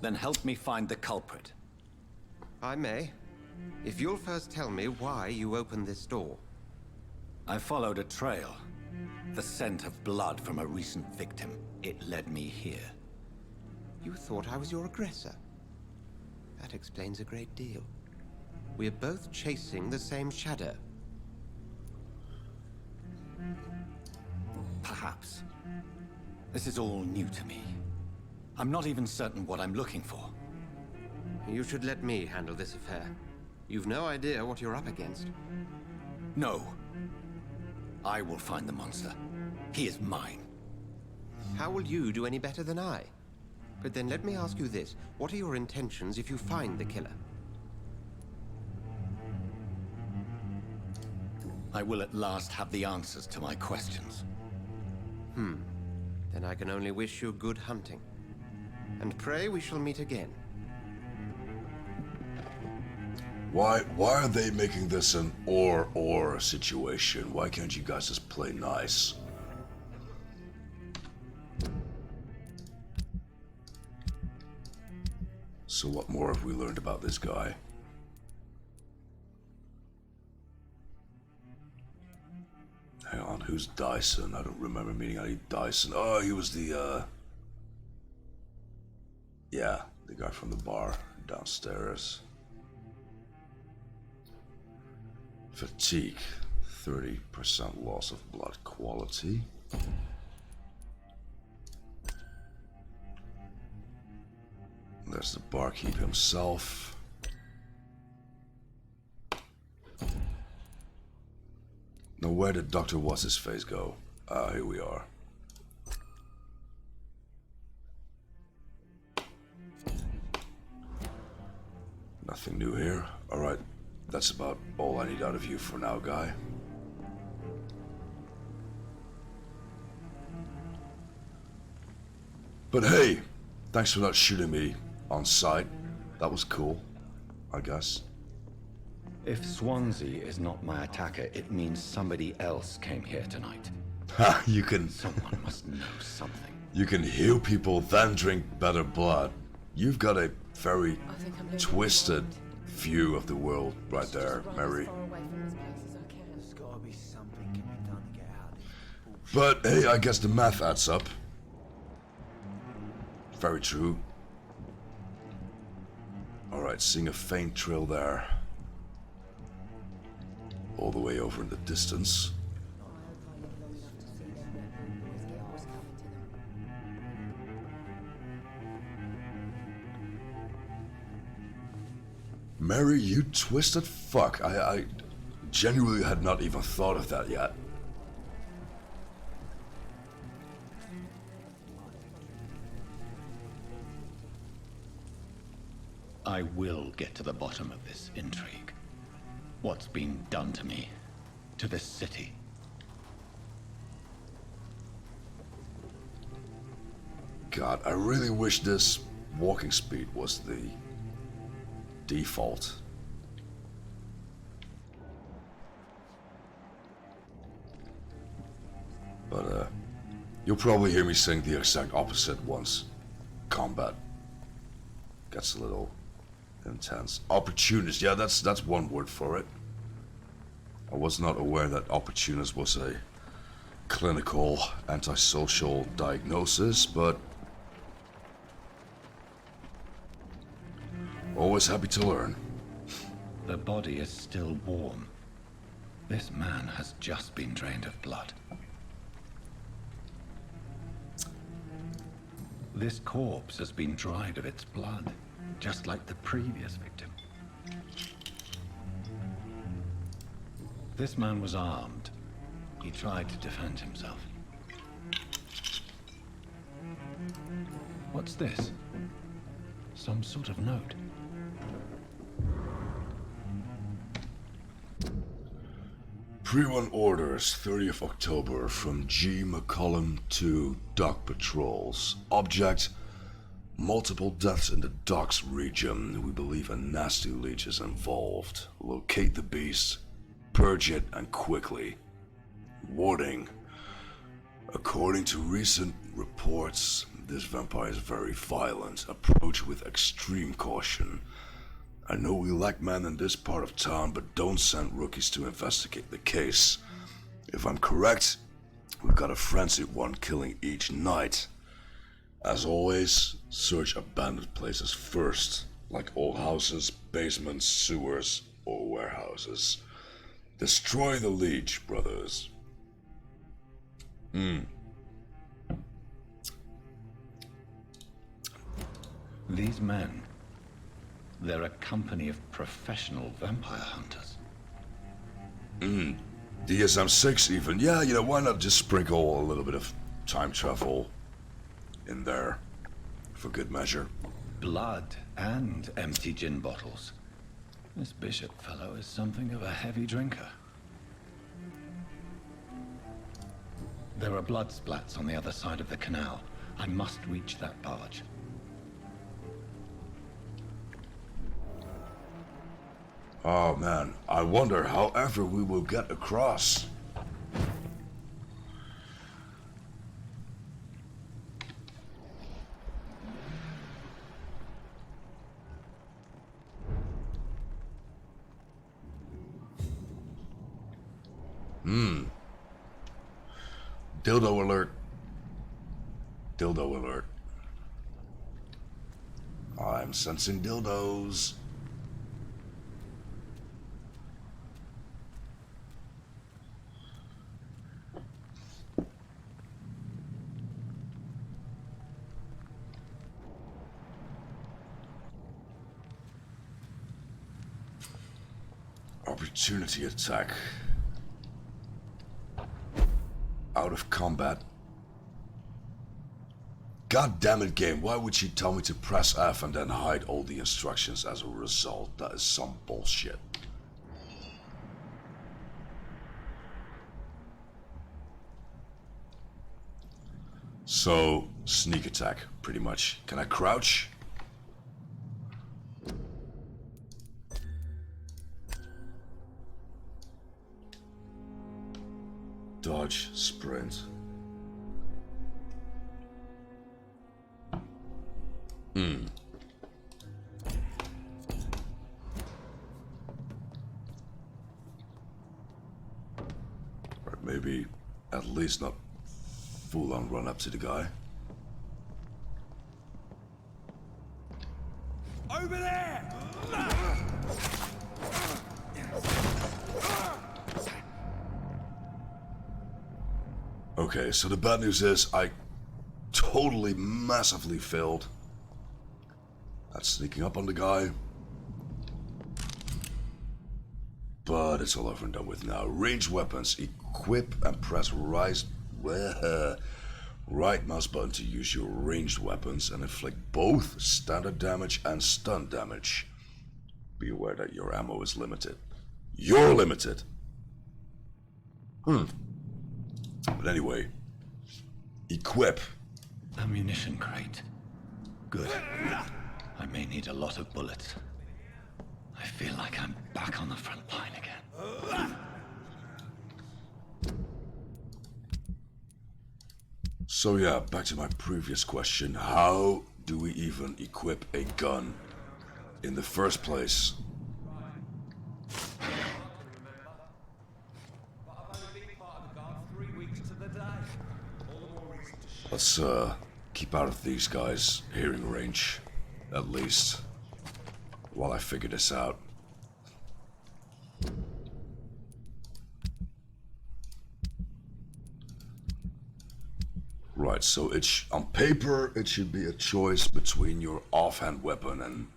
Then help me find the culprit. I may. If you'll first tell me why you opened this door. I followed a trail. The scent of blood from a recent victim. It led me here. You thought I was your aggressor. That explains a great deal. We're both chasing the same shadow. Perhaps. This is all new to me. I'm not even certain what I'm looking for. You should let me handle this affair. You've no idea what you're up against. No. I will find the monster. He is mine. How will you do any better than I? But then let me ask you this. What are your intentions if you find the killer? I will at last have the answers to my questions. Then I can only wish you good hunting. And pray we shall meet again. Why are they making this an or situation? Why can't you guys just play nice? So what more have we learned about this guy? Hang on, who's Dyson? I don't remember meeting any Dyson. Oh, he was the, yeah, the guy from the bar downstairs. Fatigue, 30% loss of blood quality. There's the barkeep himself. Now where did Dr. What's-His-Face go? Ah, here we are. Nothing new here. Alright, that's about all I need out of you for now, guy. But hey, thanks for not shooting me on sight. That was cool, I guess. If Swansea is not my attacker, it means somebody else came here tonight. Ha, you can... Someone must know something. You can heal people, then drink better blood. You've got a very twisted view of the world right there, Mary. There's gotta be something can be done to get out of this. But hey, I guess the math adds up. Very true. Alright, seeing a faint trail there. All the way over in the distance. Mary, you twisted fuck. I genuinely had not even thought of that yet. I will get to the bottom of this intrigue. What's been done to me, to this city. God, I really wish this walking speed was the default. But you'll probably hear me saying the exact opposite once combat gets a little intense. Opportunist, yeah, that's one word for it. I was not aware that opportunist was a clinical antisocial diagnosis, but always happy to learn. The body is still warm. This man has just been drained of blood. This corpse has been dried of its blood, just like the previous victim. This man was armed. He tried to defend himself. What's this? Some sort of note. Pre-run orders, 30th October, from G. McCollum to Dock Patrols. Object, multiple deaths in the docks region. We believe a nasty leech is involved. Locate the beast Purge it and quickly. Warning. According to recent reports, this vampire is very violent. Approach with extreme caution. I know we lack men in this part of town, but don't send rookies to investigate the case. If I'm correct, we've got a frenzied one killing each night. As always, search abandoned places first, like old houses, basements, sewers, or warehouses. Destroy the leech, brothers. These men, they're a company of professional vampire hunters. DSM-6 even. Yeah, you know, why not just sprinkle a little bit of time travel in there for good measure. Blood and empty gin bottles. This bishop fellow is something of a heavy drinker. There are blood splats on the other side of the canal. I must reach that barge. Oh man, I wonder however we will get across. Dildo alert. Dildo alert. I'm sensing dildos. Opportunity attack. Out of combat. God damn it, game. Why would you tell me to press F and then hide all the instructions as a result? That is some bullshit. So, sneak attack, pretty much. Can I crouch? Dodge, sprint. Or maybe at least not full on run up to the guy. Over there! Okay, so the bad news is I totally massively failed at sneaking up on the guy. But it's all over and done with now. Ranged weapons. Equip and press right mouse button to use your ranged weapons and inflict both standard damage and stun damage. Be aware that your ammo is limited. You're limited! But anyway, equip. Ammunition crate. Good. I may need a lot of bullets. I feel like I'm back on the front line again. So yeah, back to my previous question. How do we even equip a gun in the first place? Let's keep out of these guys' hearing range, at least, while I figure this out. Right, so it's on paper it should be a choice between your offhand weapon and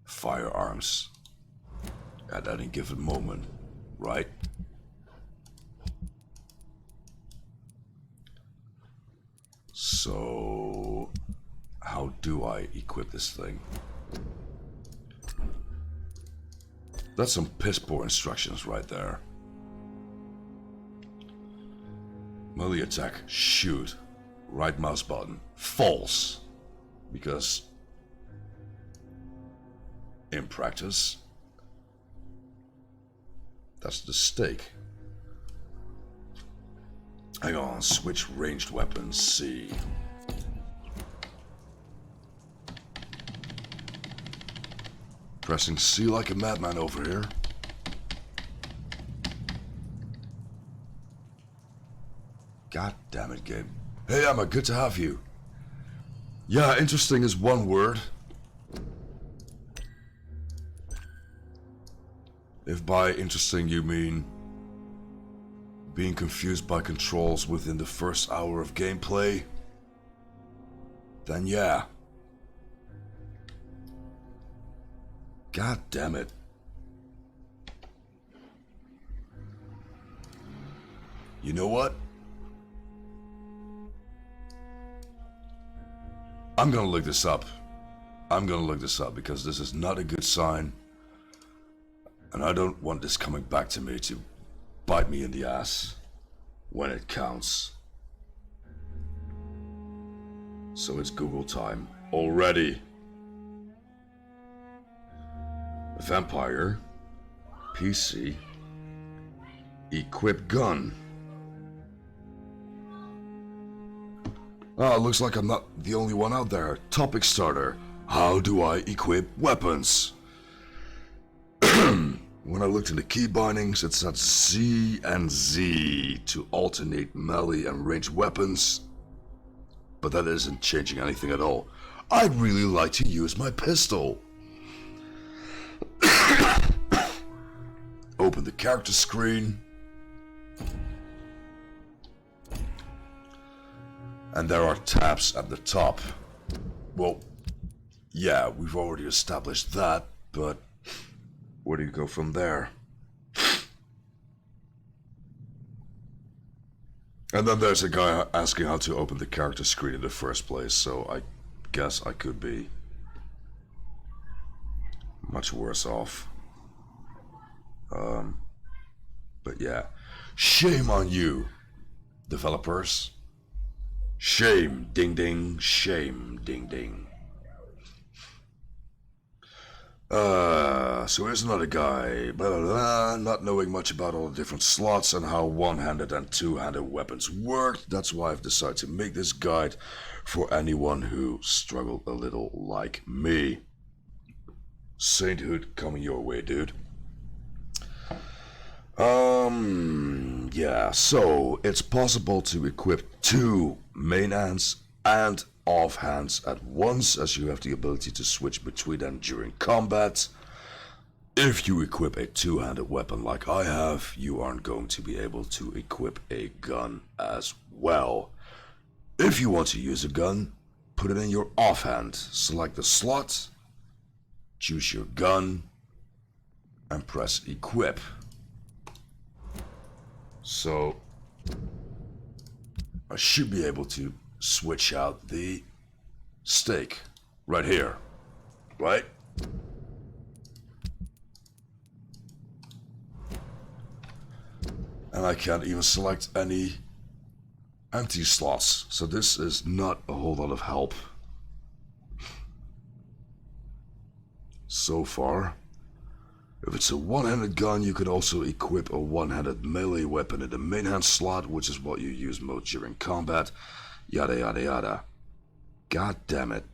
firearms at any given moment, right? So, how do I equip this thing? That's some piss poor instructions right there. Melee attack, shoot. Right mouse button, false. Because in practice, That's the stake. Hang on, switch ranged weapons, C. Pressing C like a madman over here. God damn it, game. Hey Emma, good to have you. Yeah, interesting is one word. If by interesting you mean being confused by controls within the first hour of gameplay, then yeah. God damn it. You know what? I'm gonna look this up. I'm gonna look this up because this is not a good sign. And I don't want this coming back to me to bite me in the ass when it counts. So it's Google time already. Vampyr, PC, equip gun. Ah, looks like I'm not the only one out there. Topic starter. How do I equip weapons? When I looked in the key bindings, it said C and Z to alternate melee and ranged weapons. But that isn't changing anything at all. I'd really like to use my pistol. Open the character screen. And there are tabs at the top. Well, yeah, we've already established that, but where do you go from there? And then there's a guy asking how to open the character screen in the first place, so I guess I could be much worse off. But yeah, shame on you, developers. Shame, ding ding, shame, ding ding. So here's another guy, blah blah blah, not knowing much about all the different slots and how one-handed and two-handed weapons work. That's why I've decided to make this guide for anyone who struggled a little like me. Sainthood coming your way, dude. Yeah, so it's possible to equip two main hands and offhands at once, as you have the ability to switch between them during combat. If you equip a two-handed weapon like I have, you aren't going to be able to equip a gun as well. If you want to use a gun, put it in your offhand, select the slot, choose your gun, and press equip. So I should be able to switch out the stake right here, right? And I can't even select any empty slots, so this is not a whole lot of help so far. If it's a one-handed gun, you could also equip a one-handed melee weapon in the main hand slot, which is what you use most during combat. Yada yada yada. God damn it.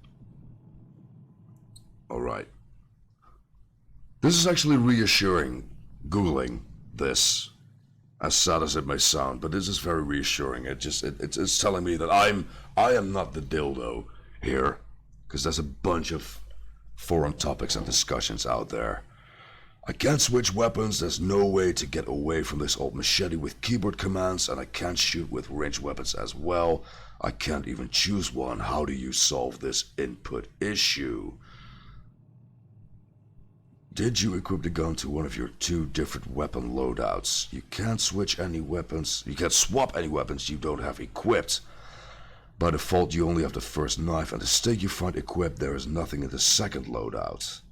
Alright. This is actually reassuring, Googling this. As sad as it may sound, but this is very reassuring. It's telling me that I am not the dildo here. Because there's a bunch of forum topics and discussions out there. I can't switch weapons, there's no way to get away from this old machete with keyboard commands, and I can't shoot with ranged weapons as well. I can't even choose one. How do you solve this input issue? Did you equip the gun to one of your two different weapon loadouts? You can't switch any weapons, you can't swap any weapons you don't have equipped. By default, you only have the first knife, and the stake you find equipped, there is nothing in the second loadout.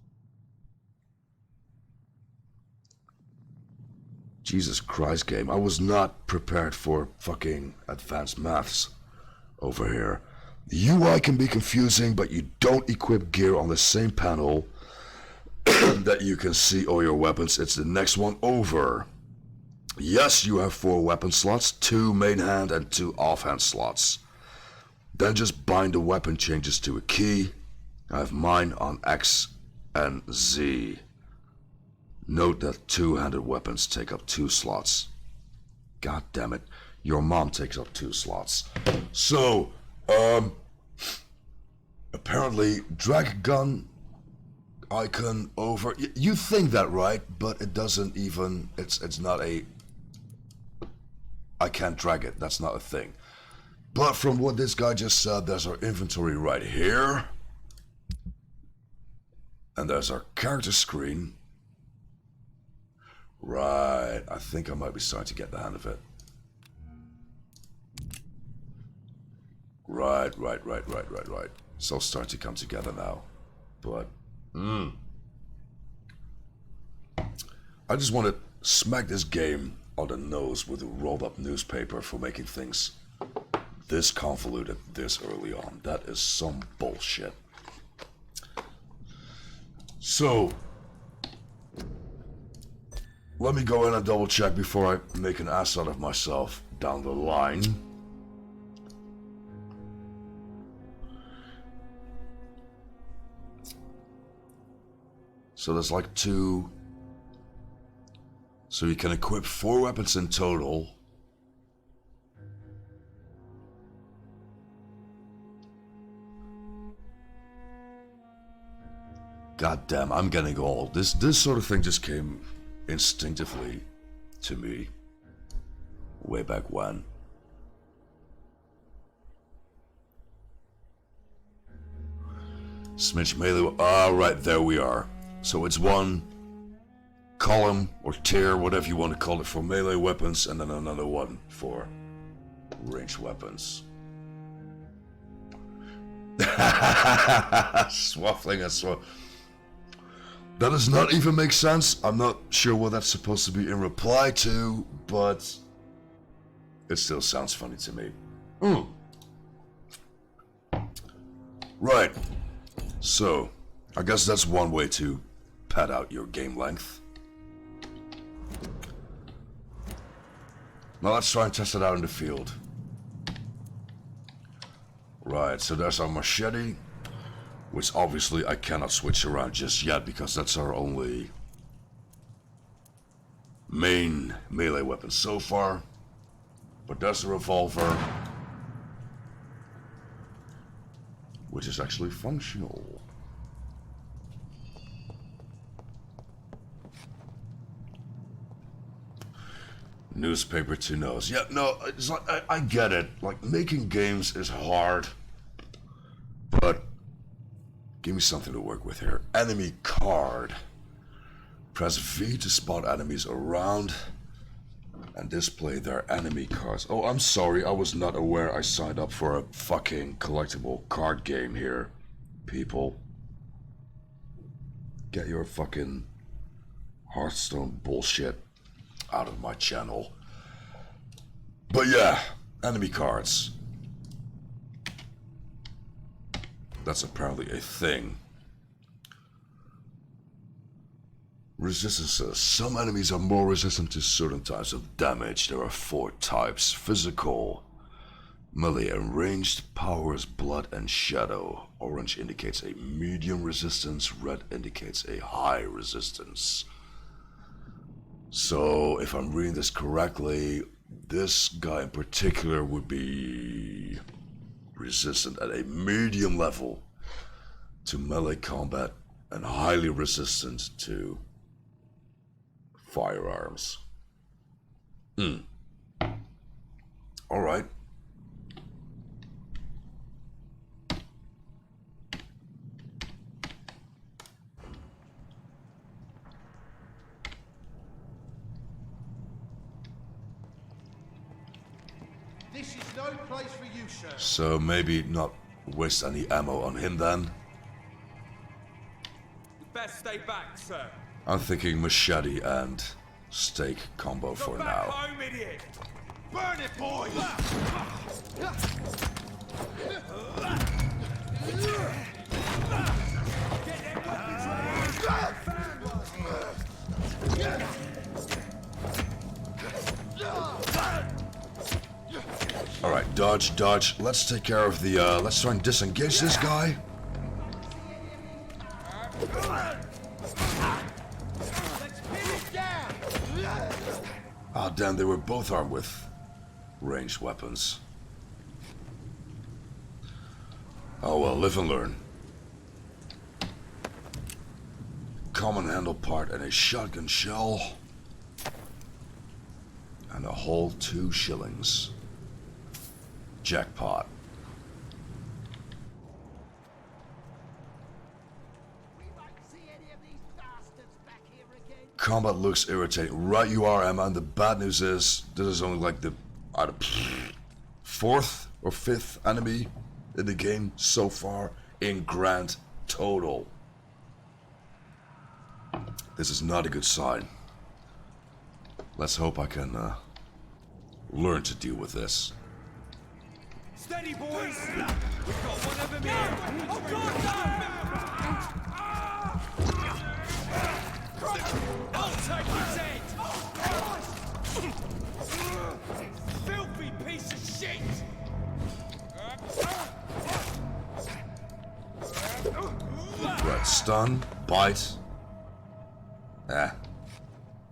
Jesus Christ, game. I was not prepared for fucking advanced maths over here. The UI can be confusing, but you don't equip gear on the same panel that you can see all your weapons. It's the next one over. Yes, you have 4 weapon slots, 2 main hand and 2 offhand slots. Then just bind the weapon changes to a key. I have mine on X and Z. Note that 2-handed weapons take up 2 slots. God damn it, your mom takes up 2 slots. So, apparently drag gun icon over. You think that, right? But it doesn't even. It's not a. I can't drag it. That's not a thing. But from what this guy just said, there's our inventory right here, and there's our character screen. Right. I think I might be starting to get the hang of it. Right. It's all starting to come together now. But, I just want to smack this game on the nose with a rolled up newspaper for making things this convoluted this early on. That is some bullshit. So, let me go in and double check before I make an ass out of myself down the line. So there's like 2. So you can equip 4 weapons in total. God damn, I'm getting old. This sort of thing just came instinctively to me way back when. Smidge melee. Ah, right, there we are. So it's 1 column or tier, whatever you want to call it, for melee weapons, and then another one for ranged weapons. Swaffling and swaff. That does not even make sense. I'm not sure what that's supposed to be in reply to, but it still sounds funny to me. Right. So, I guess that's one way to pad out your game length. Now let's try and test it out in the field. Right, so there's our machete, which obviously I cannot switch around just yet because that's our only main melee weapon so far. But there's the revolver, which is actually functional. Newspaper to nose. Yeah, no, it's like, I get it. Like, making games is hard. But give me something to work with here. Enemy card. Press V to spot enemies around and display their enemy cards. Oh, I'm sorry. I was not aware I signed up for a fucking collectible card game here. People. Get your fucking Hearthstone bullshit out of my channel. But yeah, enemy cards. That's apparently a thing. Resistances. Some enemies are more resistant to certain types of damage. There are 4 types. Physical, melee, and ranged. Powers, blood, and shadow. Orange indicates a medium resistance. Red indicates a high resistance. So, if I'm reading this correctly, this guy in particular would be resistant at a medium level to melee combat and highly resistant to firearms. Alright. This is no place for you, sir. So maybe not waste any ammo on him then. You best stay back, sir. I'm thinking machete and steak combo for now. Home, idiot! Burn it, boys! dodge, dodge. Let's take care of the, let's try and disengage this guy. Ah, damn, they were both armed with ranged weapons. Oh well, live and learn. Common handle part and a shotgun shell. And a whole 2 shillings. Jackpot. Combat looks irritating. Right you are, Emma, and the bad news is this is only like the 4th or 5th enemy in the game so far in grand total. This is not a good sign. Let's hope I can learn to deal with this. Steady, boys! We've got one of them here! Oh God, no! I'll take his head! Filthy piece of shit! Right, stun, bite.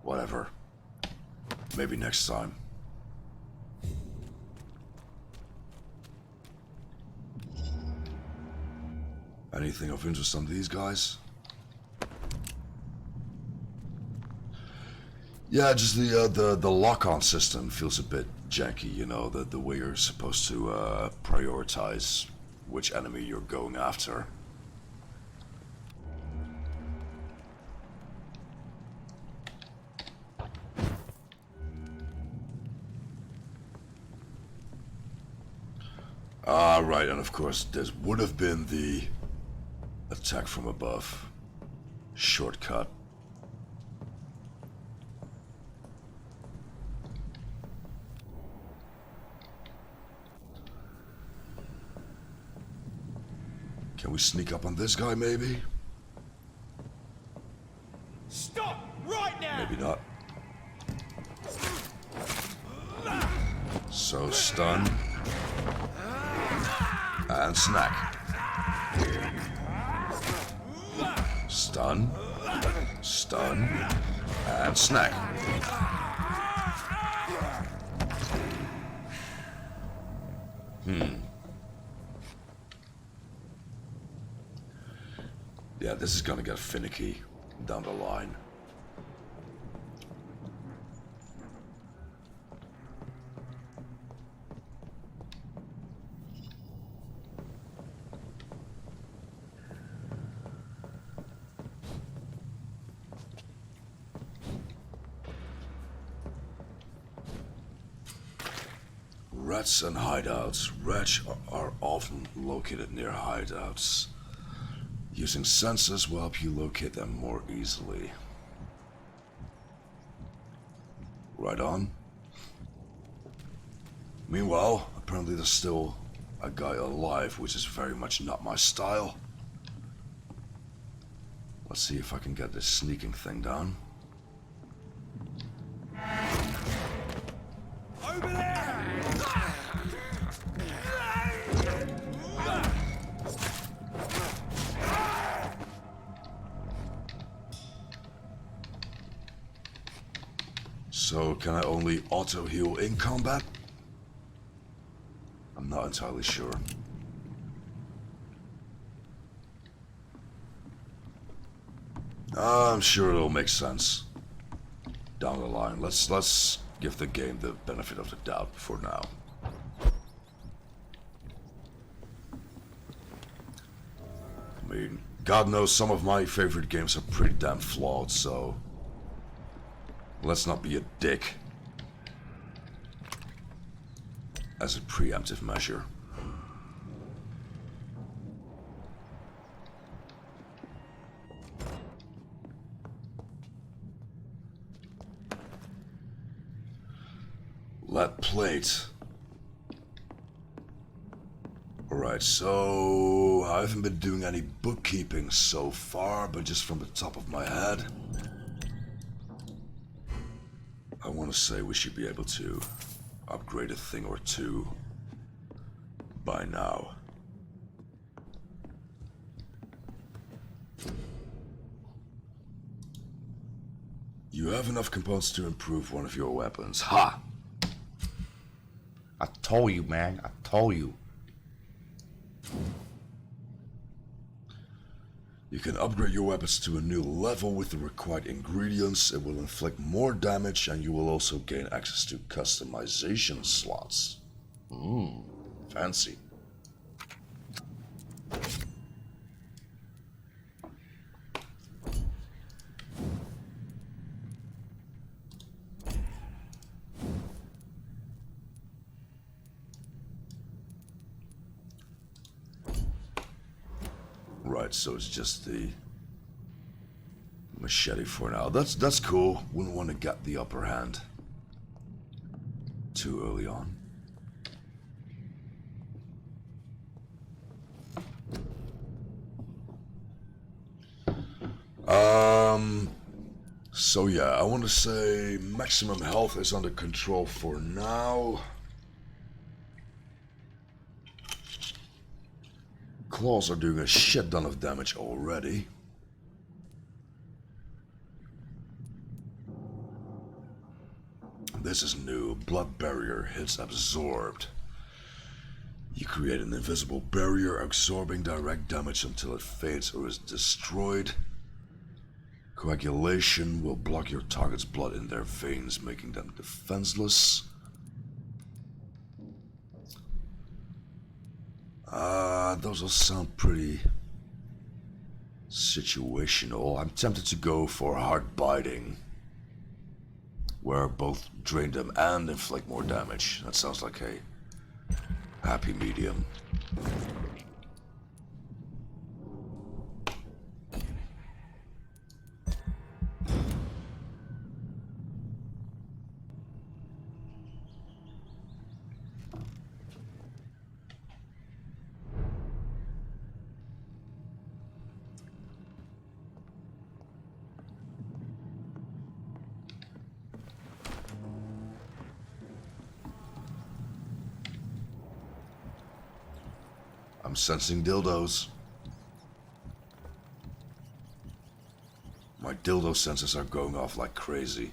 Whatever. Maybe next time. Anything of interest on these guys? Yeah, just the lock-on system feels a bit janky, you know, the way you're supposed to prioritize which enemy you're going after. Right, and of course, this would have been the attack from above shortcut. Can we sneak up on this guy, maybe? Stop right now! Maybe not. So stun. And snack. Stun. Stun. And snack. Yeah, this is gonna get finicky down the line. Rats and hideouts. Rats are often located near hideouts. Using sensors will help you locate them more easily. Right on. Meanwhile, apparently there's still a guy alive, which is very much not my style. Let's see if I can get this sneaking thing down. Over there! So, can I only auto-heal in combat? I'm not entirely sure. I'm sure it'll make sense down the line. Let's give the game the benefit of the doubt for now. I mean, God knows some of my favorite games are pretty damn flawed, so let's not be a dick as a preemptive measure. Lead plate. Alright, so I haven't been doing any bookkeeping so far, but just from the top of my head, I want to say we should be able to upgrade a thing or two by now. You have enough components to improve one of your weapons. Ha! I told you, man. I told you. You can upgrade your weapons to a new level with the required ingredients. It will inflict more damage and you will also gain access to customization slots. Fancy. Right, so it's just the machete for now. That's cool. Wouldn't want to get the upper hand too early on. So yeah, I want to say maximum health is under control for now. Claws are doing a shit ton of damage already. This is new. Blood barrier hits absorbed. You create an invisible barrier absorbing direct damage until it fades or is destroyed. Coagulation will block your target's blood in their veins, making them defenseless. Those all sound pretty situational. I'm tempted to go for hard biting, where both drain them and inflict more damage. That sounds like a happy medium. I'm sensing dildos. My dildo sensors are going off like crazy.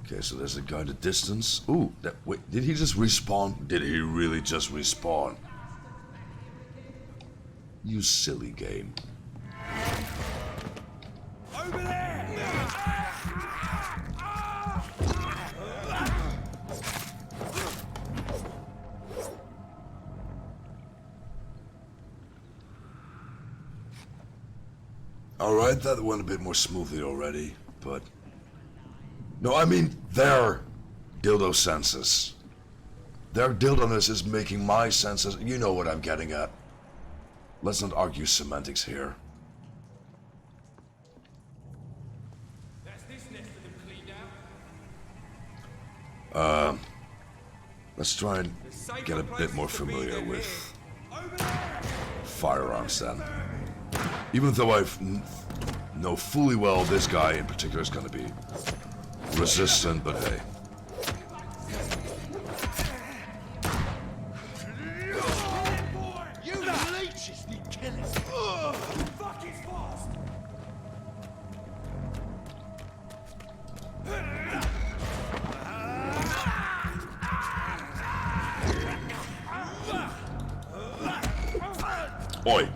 Okay, so there's a guy in the distance. Ooh, wait, did he just respawn? Did he really just respawn? You silly game. Over there! Alright, that went a bit more smoothly already, but... No, I mean, their dildo senses. Their dildoness is making my senses... You know what I'm getting at. Let's not argue semantics here. Let's try and get a bit more familiar with firearms then. Even though I know fully well this guy in particular is going to be resistant, but hey. You leeches need killing. Fuck is fast. Oi.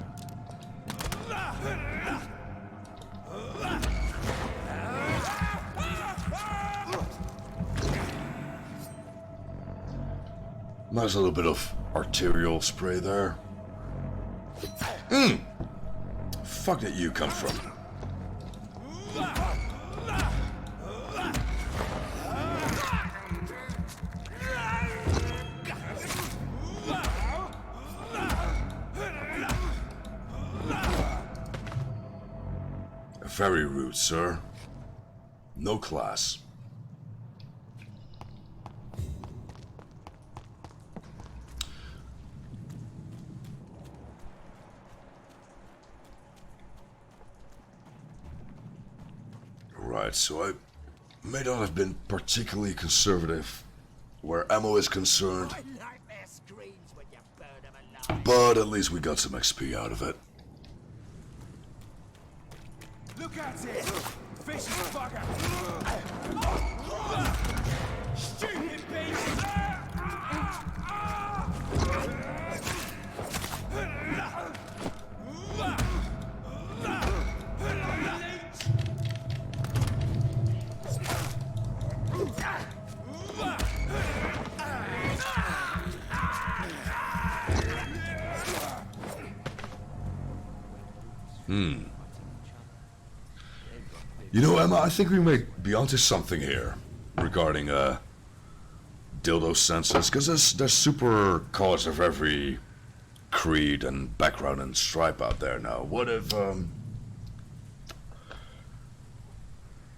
Nice little bit of arterial spray there. Fuck did you come from? Very rude, sir. No class. Right, so may not have been particularly conservative where ammo is concerned, but at least we got some XP out of it. Look at it! Vicious bugger! Stupid beast! You know, Emma, I think we may be onto something here regarding dildo senses, because there's super colors of every creed and background and stripe out there now. What if,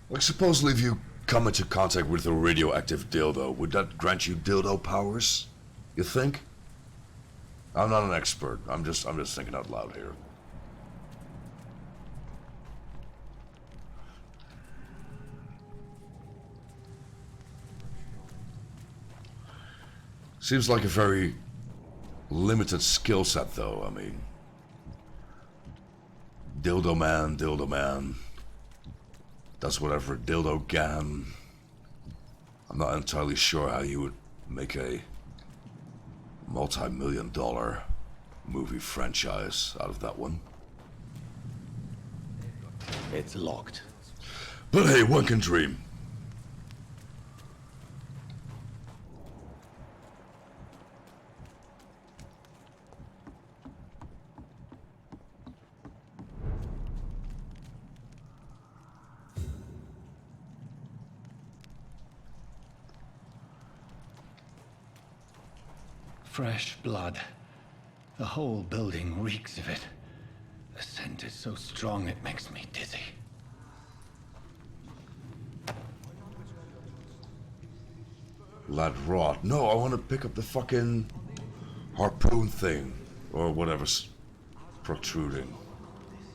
like, supposedly if you come into contact with a radioactive dildo, would that grant you dildo powers? You think? I'm not an expert. I'm just thinking out loud here. Seems like a very limited skill set, though. I mean, dildo man, does whatever dildo can. I'm not entirely sure how you would make a multi-million-dollar movie franchise out of that one. It's locked. But hey, one can dream. Fresh blood. The whole building reeks of it. The scent is so strong it makes me dizzy. Lad rot. No, I want to pick up the fucking harpoon thing, or whatever's protruding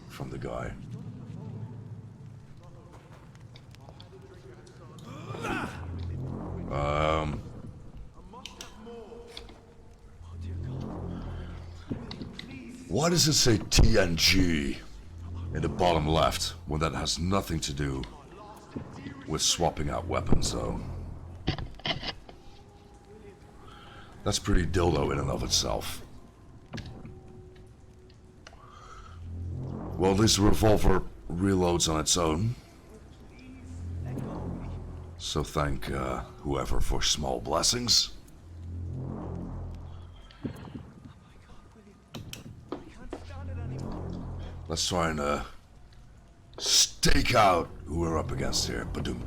from the guy. Why does it say TNG in the bottom left when that has nothing to do with swapping out weapons, though? That's pretty dildo in and of itself. Well, at least the revolver reloads on its own. So thank whoever for small blessings. Let's try and stake out who we're up against here. Ba-doom.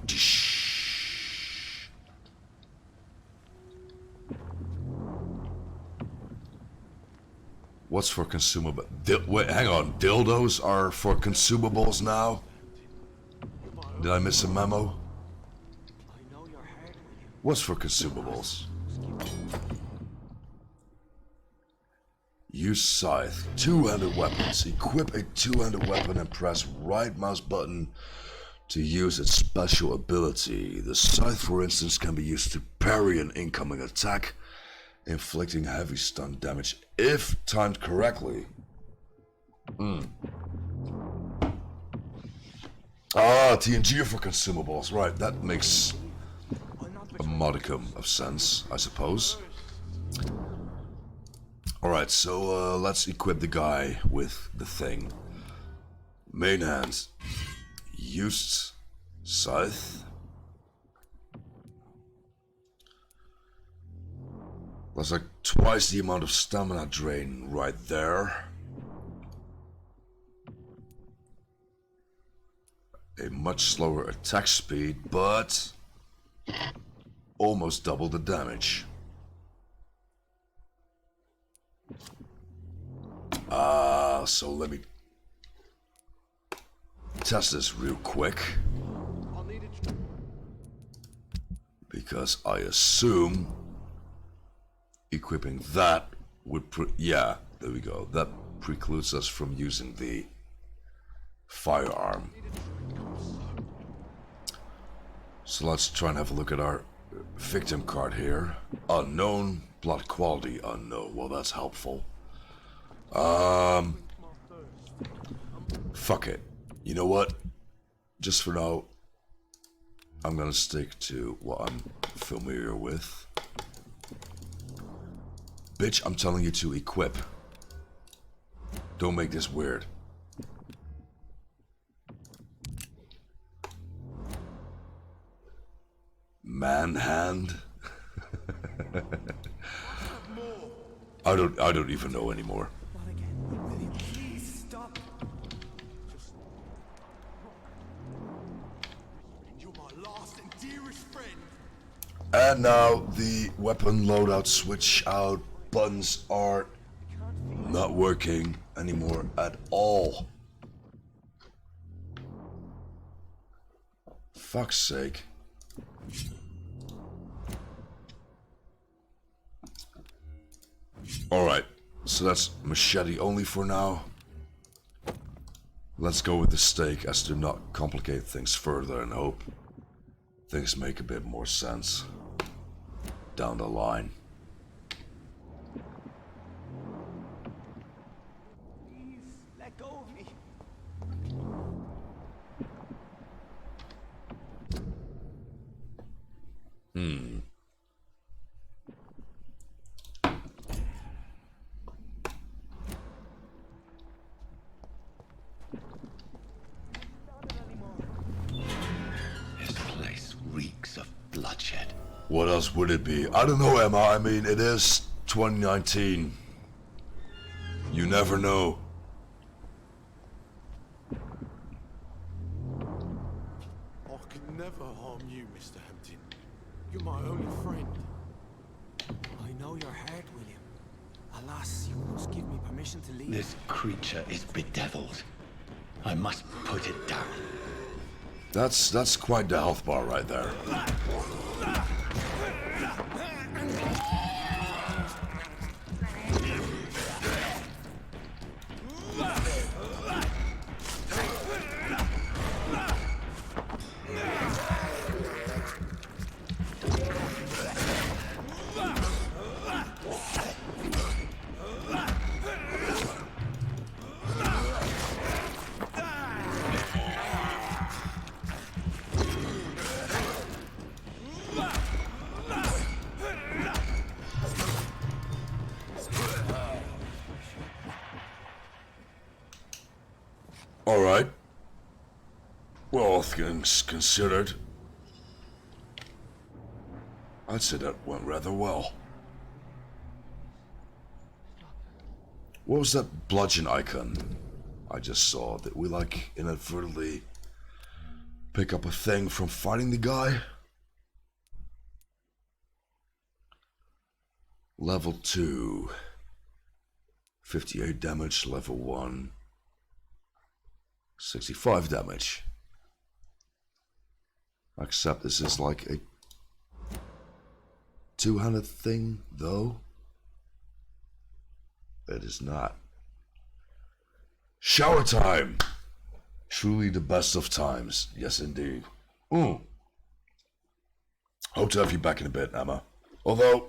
What's for consumable? Wait, hang on. Dildos are for consumables now? Did I miss a memo? What's for consumables? Use scythe. Two-handed weapons. Equip a two-handed weapon and press right mouse button to use its special ability. The scythe, for instance, can be used to parry an incoming attack, inflicting heavy stun damage if timed correctly. Ah, TNG for consumables. Right, that makes a modicum of sense, I suppose. Alright, so let's equip the guy with the thing. Main hand. Used scythe. That's like twice the amount of stamina drain right there. A much slower attack speed, but almost double the damage. So let me test this real quick. Because I assume equipping that would yeah, there we go. That precludes us from using the firearm. So let's try and have a look at our victim card here. Unknown, blood quality unknown. Well, that's helpful. Fuck it. You know what? Just for now, I'm gonna stick to what I'm familiar with. Bitch, I'm telling you to equip. Don't make this weird. Man hand? I don't even know anymore. Please stop. You're my last and dearest friend. And now the weapon loadout switch out buttons are not working anymore at all. Fuck's sake. Alright, so that's machete only for now. Let's go with the stake as to not complicate things further and hope things make a bit more sense down the line. Please, let go of me. This place reeks of bloodshed. What else would it be? I don't know, Emma. I mean, it is 2019. You never know. I could never harm you, Mr. Hampton. You're my only friend. I know your heart, William. Alas, you must give me permission to leave. This creature is bedeviled. I must put it down. That's quite the health bar right there. Alright. Well, all things considered, I'd say that went rather well. What was that bludgeon icon I just saw? Did we, like, inadvertently pick up a thing from fighting the guy? Level 2. 58 damage, level 1. 65 damage. Except this is like a two-handed thing, though. It is not. Shower time! Truly the best of times. Yes, indeed. Hope to have you back in a bit, Emma. Although,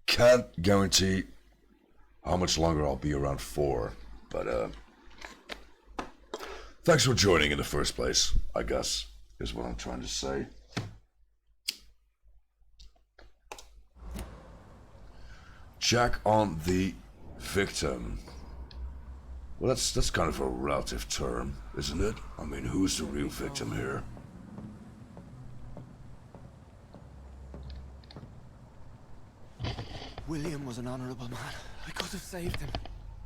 can't guarantee how much longer I'll be around for. But, thanks for joining in the first place, I guess, is what I'm trying to say. Check on the victim. Well, that's kind of a relative term, isn't it? I mean, who's the real victim here? William was an honorable man. I could have saved him.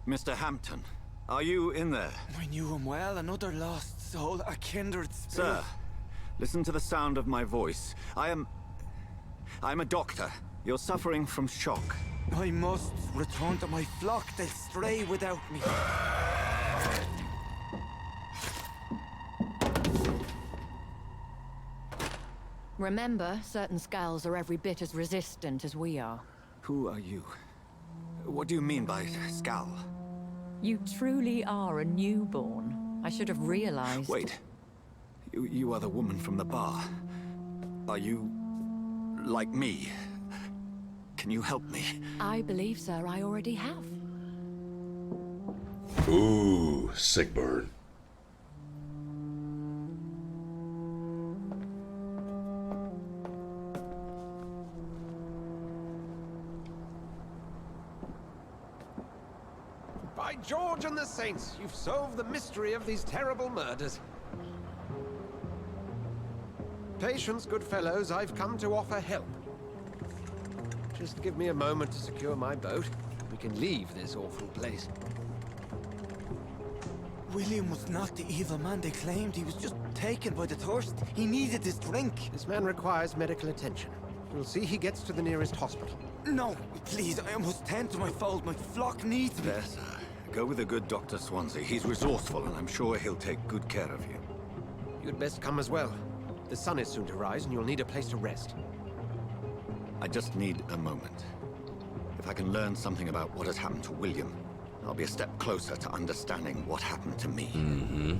Mr. Hampton, are you in there? I knew him well, another lost soul, a kindred spirit. Sir, listen to the sound of my voice. I'm a doctor. You're suffering from shock. I must return to my flock. They'll stray without me. Remember, certain skulls are every bit as resistant as we are. Who are you? What do you mean by Skal? You truly are a newborn. I should have realized. Wait. You are the woman from the bar. Are you... like me? Can you help me? I believe, sir, I already have. Ooh, sick burn. By George and the Saints, you've solved the mystery of these terrible murders. Patience, good fellows, I've come to offer help. Just give me a moment to secure my boat. We can leave this awful place. William was not the evil man they claimed. He was just taken by the thirst. He needed his drink. This man requires medical attention. We'll see he gets to the nearest hospital. No, please, I must tend to my fold. My flock needs me. There, sir. Go with the good Dr. Swansea. He's resourceful, and I'm sure he'll take good care of you. You'd best come as well. The sun is soon to rise, and you'll need a place to rest. I just need a moment. If I can learn something about what has happened to William, I'll be a step closer to understanding what happened to me. Mm-hmm.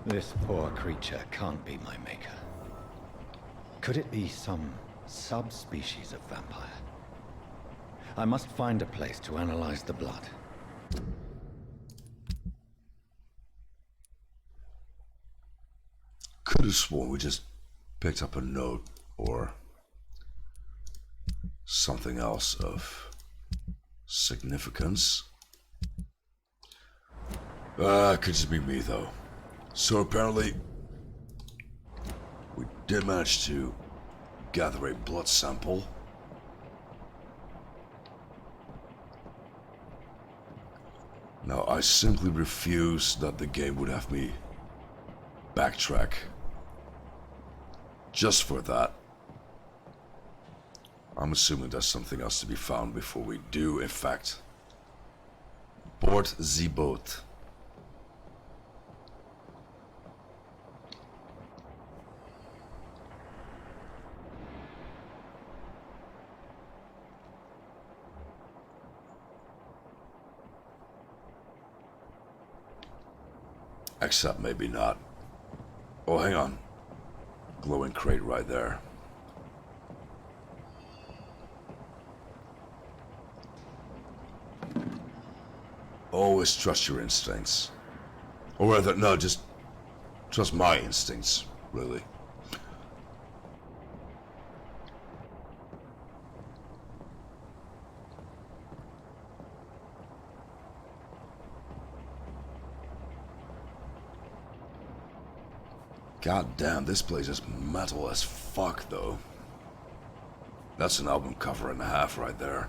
This poor creature can't be my maker. Could it be some subspecies of vampire? I must find a place to analyze the blood. Could have sworn we just picked up a note or something else of significance. Could just be me though. So apparently we did manage to gather a blood sample. Now I simply refuse that the game would have me backtrack just for that. I'm assuming there's something else to be found before we do, in fact, board the boat. Except maybe not. Oh, hang on. Glowing crate right there. Always trust your instincts. Or rather, no, just trust my instincts, really. God damn, this place is metal as fuck, though. That's an album cover and a half right there.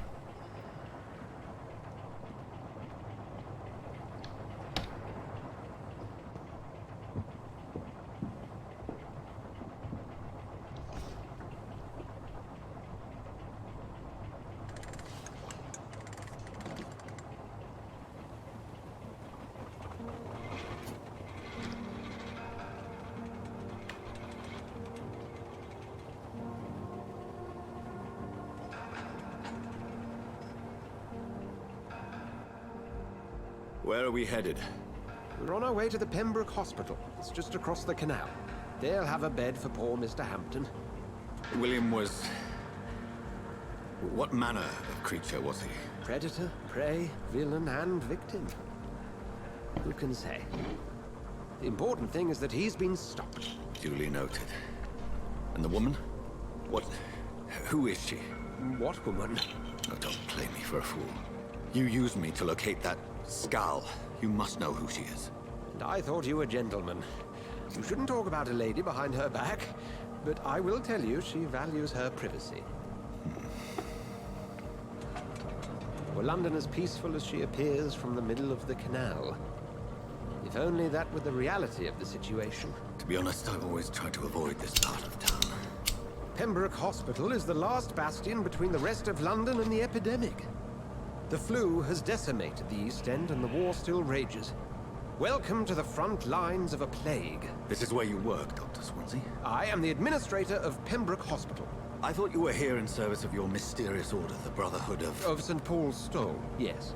Where are we headed? We're on our way to the Pembroke Hospital. It's just across the canal. They'll have a bed for poor Mr. Hampton. William was... what manner of creature was he? Predator, prey, villain, and victim. Who can say? The important thing is that he's been stopped. Duly noted. And the woman? What... who is she? What woman? Oh, don't play me for a fool. You used me to locate that skull. You must know who she is. And I thought you a gentleman. You shouldn't talk about a lady behind her back, but I will tell you she values her privacy. Were London as peaceful as she appears from the middle of the canal? If only that were the reality of the situation. To be honest, I've always tried to avoid this part of town. Pembroke Hospital is the last bastion between the rest of London and the epidemic. The flu has decimated the East End and the war still rages. Welcome to the front lines of a plague. This is where you work, Dr. Swansea? I am the administrator of Pembroke Hospital. I thought you were here in service of your mysterious order, the Brotherhood of... Of St. Paul's Stone, yes.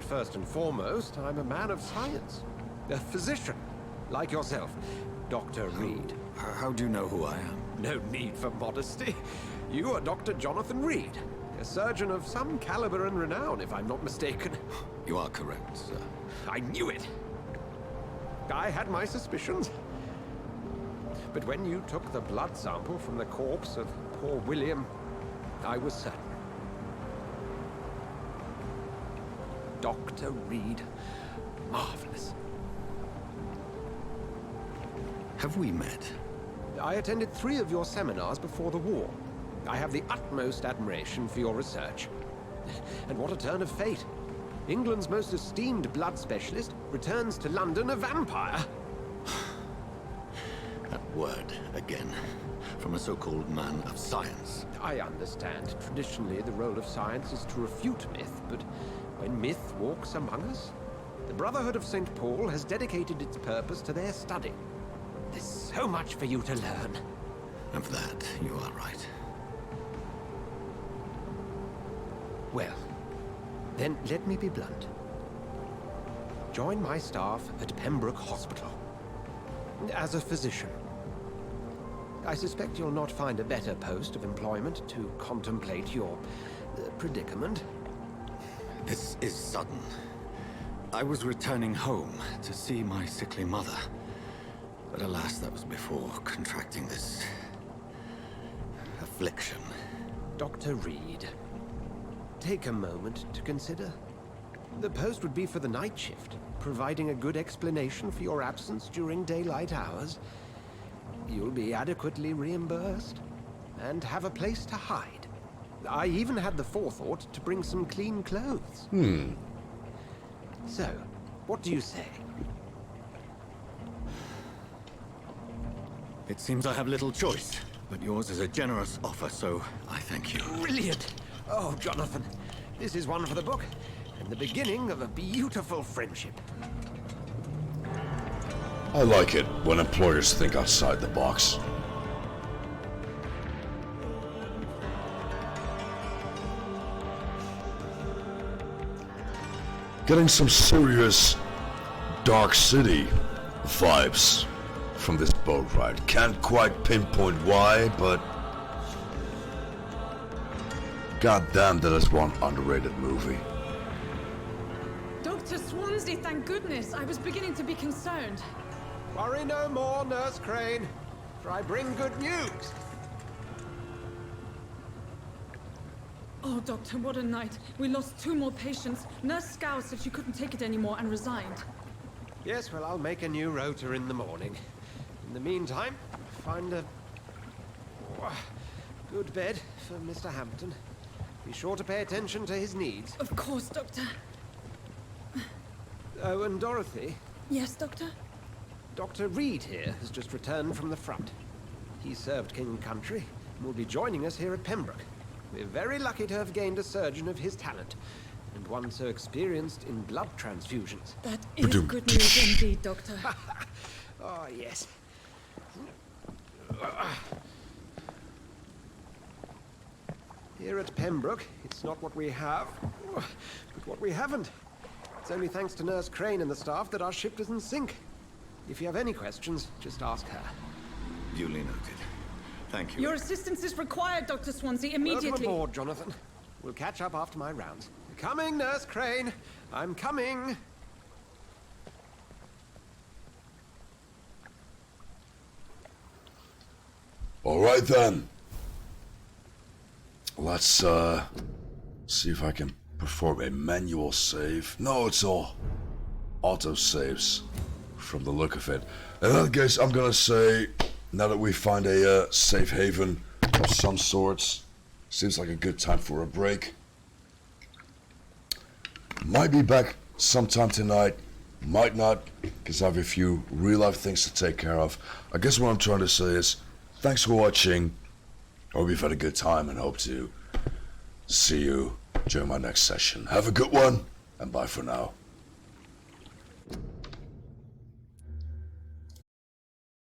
But first and foremost, I'm a man of science. A physician, like yourself, Dr. Reed. How do you know who I am? No need for modesty. You are Dr. Jonathan Reed, a surgeon of some caliber and renown, if I'm not mistaken. You are correct, sir. I knew it! I had my suspicions. But when you took the blood sample from the corpse of poor William, I was certain. Dr. Reed. Marvelous. Have we met? I attended 3 of your seminars before the war. I have the utmost admiration for your research. And what a turn of fate. England's most esteemed blood specialist returns to London a vampire. That word, again. From a so-called man of science. I understand. Traditionally, the role of science is to refute myth, but when myth walks among us, the Brotherhood of St. Paul has dedicated its purpose to their study. There's so much for you to learn. Of that, you are right. Well, then let me be blunt. Join my staff at Pembroke Hospital. As a physician. I suspect you'll not find a better post of employment to contemplate your predicament. This is sudden. I was returning home to see my sickly mother. But alas, that was before contracting this affliction. Dr. Reed, take a moment to consider. The post would be for the night shift, providing a good explanation for your absence during daylight hours. You'll be adequately reimbursed, and have a place to hide. I even had the forethought to bring some clean clothes. So, what do you say? It seems I have little choice, but yours is a generous offer, so I thank you. Brilliant! Oh, Jonathan, this is one for the book, and the beginning of a beautiful friendship. I like it when employers think outside the box. Getting some serious Dark City vibes from this boat ride. Can't quite pinpoint why, but goddamn, that is one underrated movie. Dr. Swansea, thank goodness. I was beginning to be concerned. Worry no more, Nurse Crane, for I bring good news. Oh, Doctor, what a night. We lost 2 more patients. Nurse Scow said she couldn't take it anymore and resigned. Yes, well, I'll make a new rota in the morning. In the meantime, find a good bed for Mr. Hampton. Be sure to pay attention to his needs. Of course, Doctor. Oh, and Dorothy? Yes, Doctor? Dr. Reed here has just returned from the front. He served King and Country and will be joining us here at Pembroke. We're very lucky to have gained a surgeon of his talent, and one so experienced in blood transfusions. That is good news indeed, Doctor. Oh, yes. Here at Pembroke, it's not what we have, but what we haven't. It's only thanks to Nurse Crane and the staff that our ship doesn't sink. If you have any questions, just ask her. Duly noted. Thank you. Your assistance is required, Dr. Swansea, immediately. Welcome aboard, Jonathan. We'll catch up after my rounds. Coming, Nurse Crane. I'm coming. All right then. Let's see if I can perform a manual save. No, it's all auto saves from the look of it. In that case, I'm gonna say, now that we find a safe haven of some sorts, seems like a good time for a break. Might be back sometime tonight, might not, because I have a few real-life things to take care of. I guess what I'm trying to say is, thanks for watching. Hope you've had a good time and hope to see you during my next session. Have a good one, and bye for now.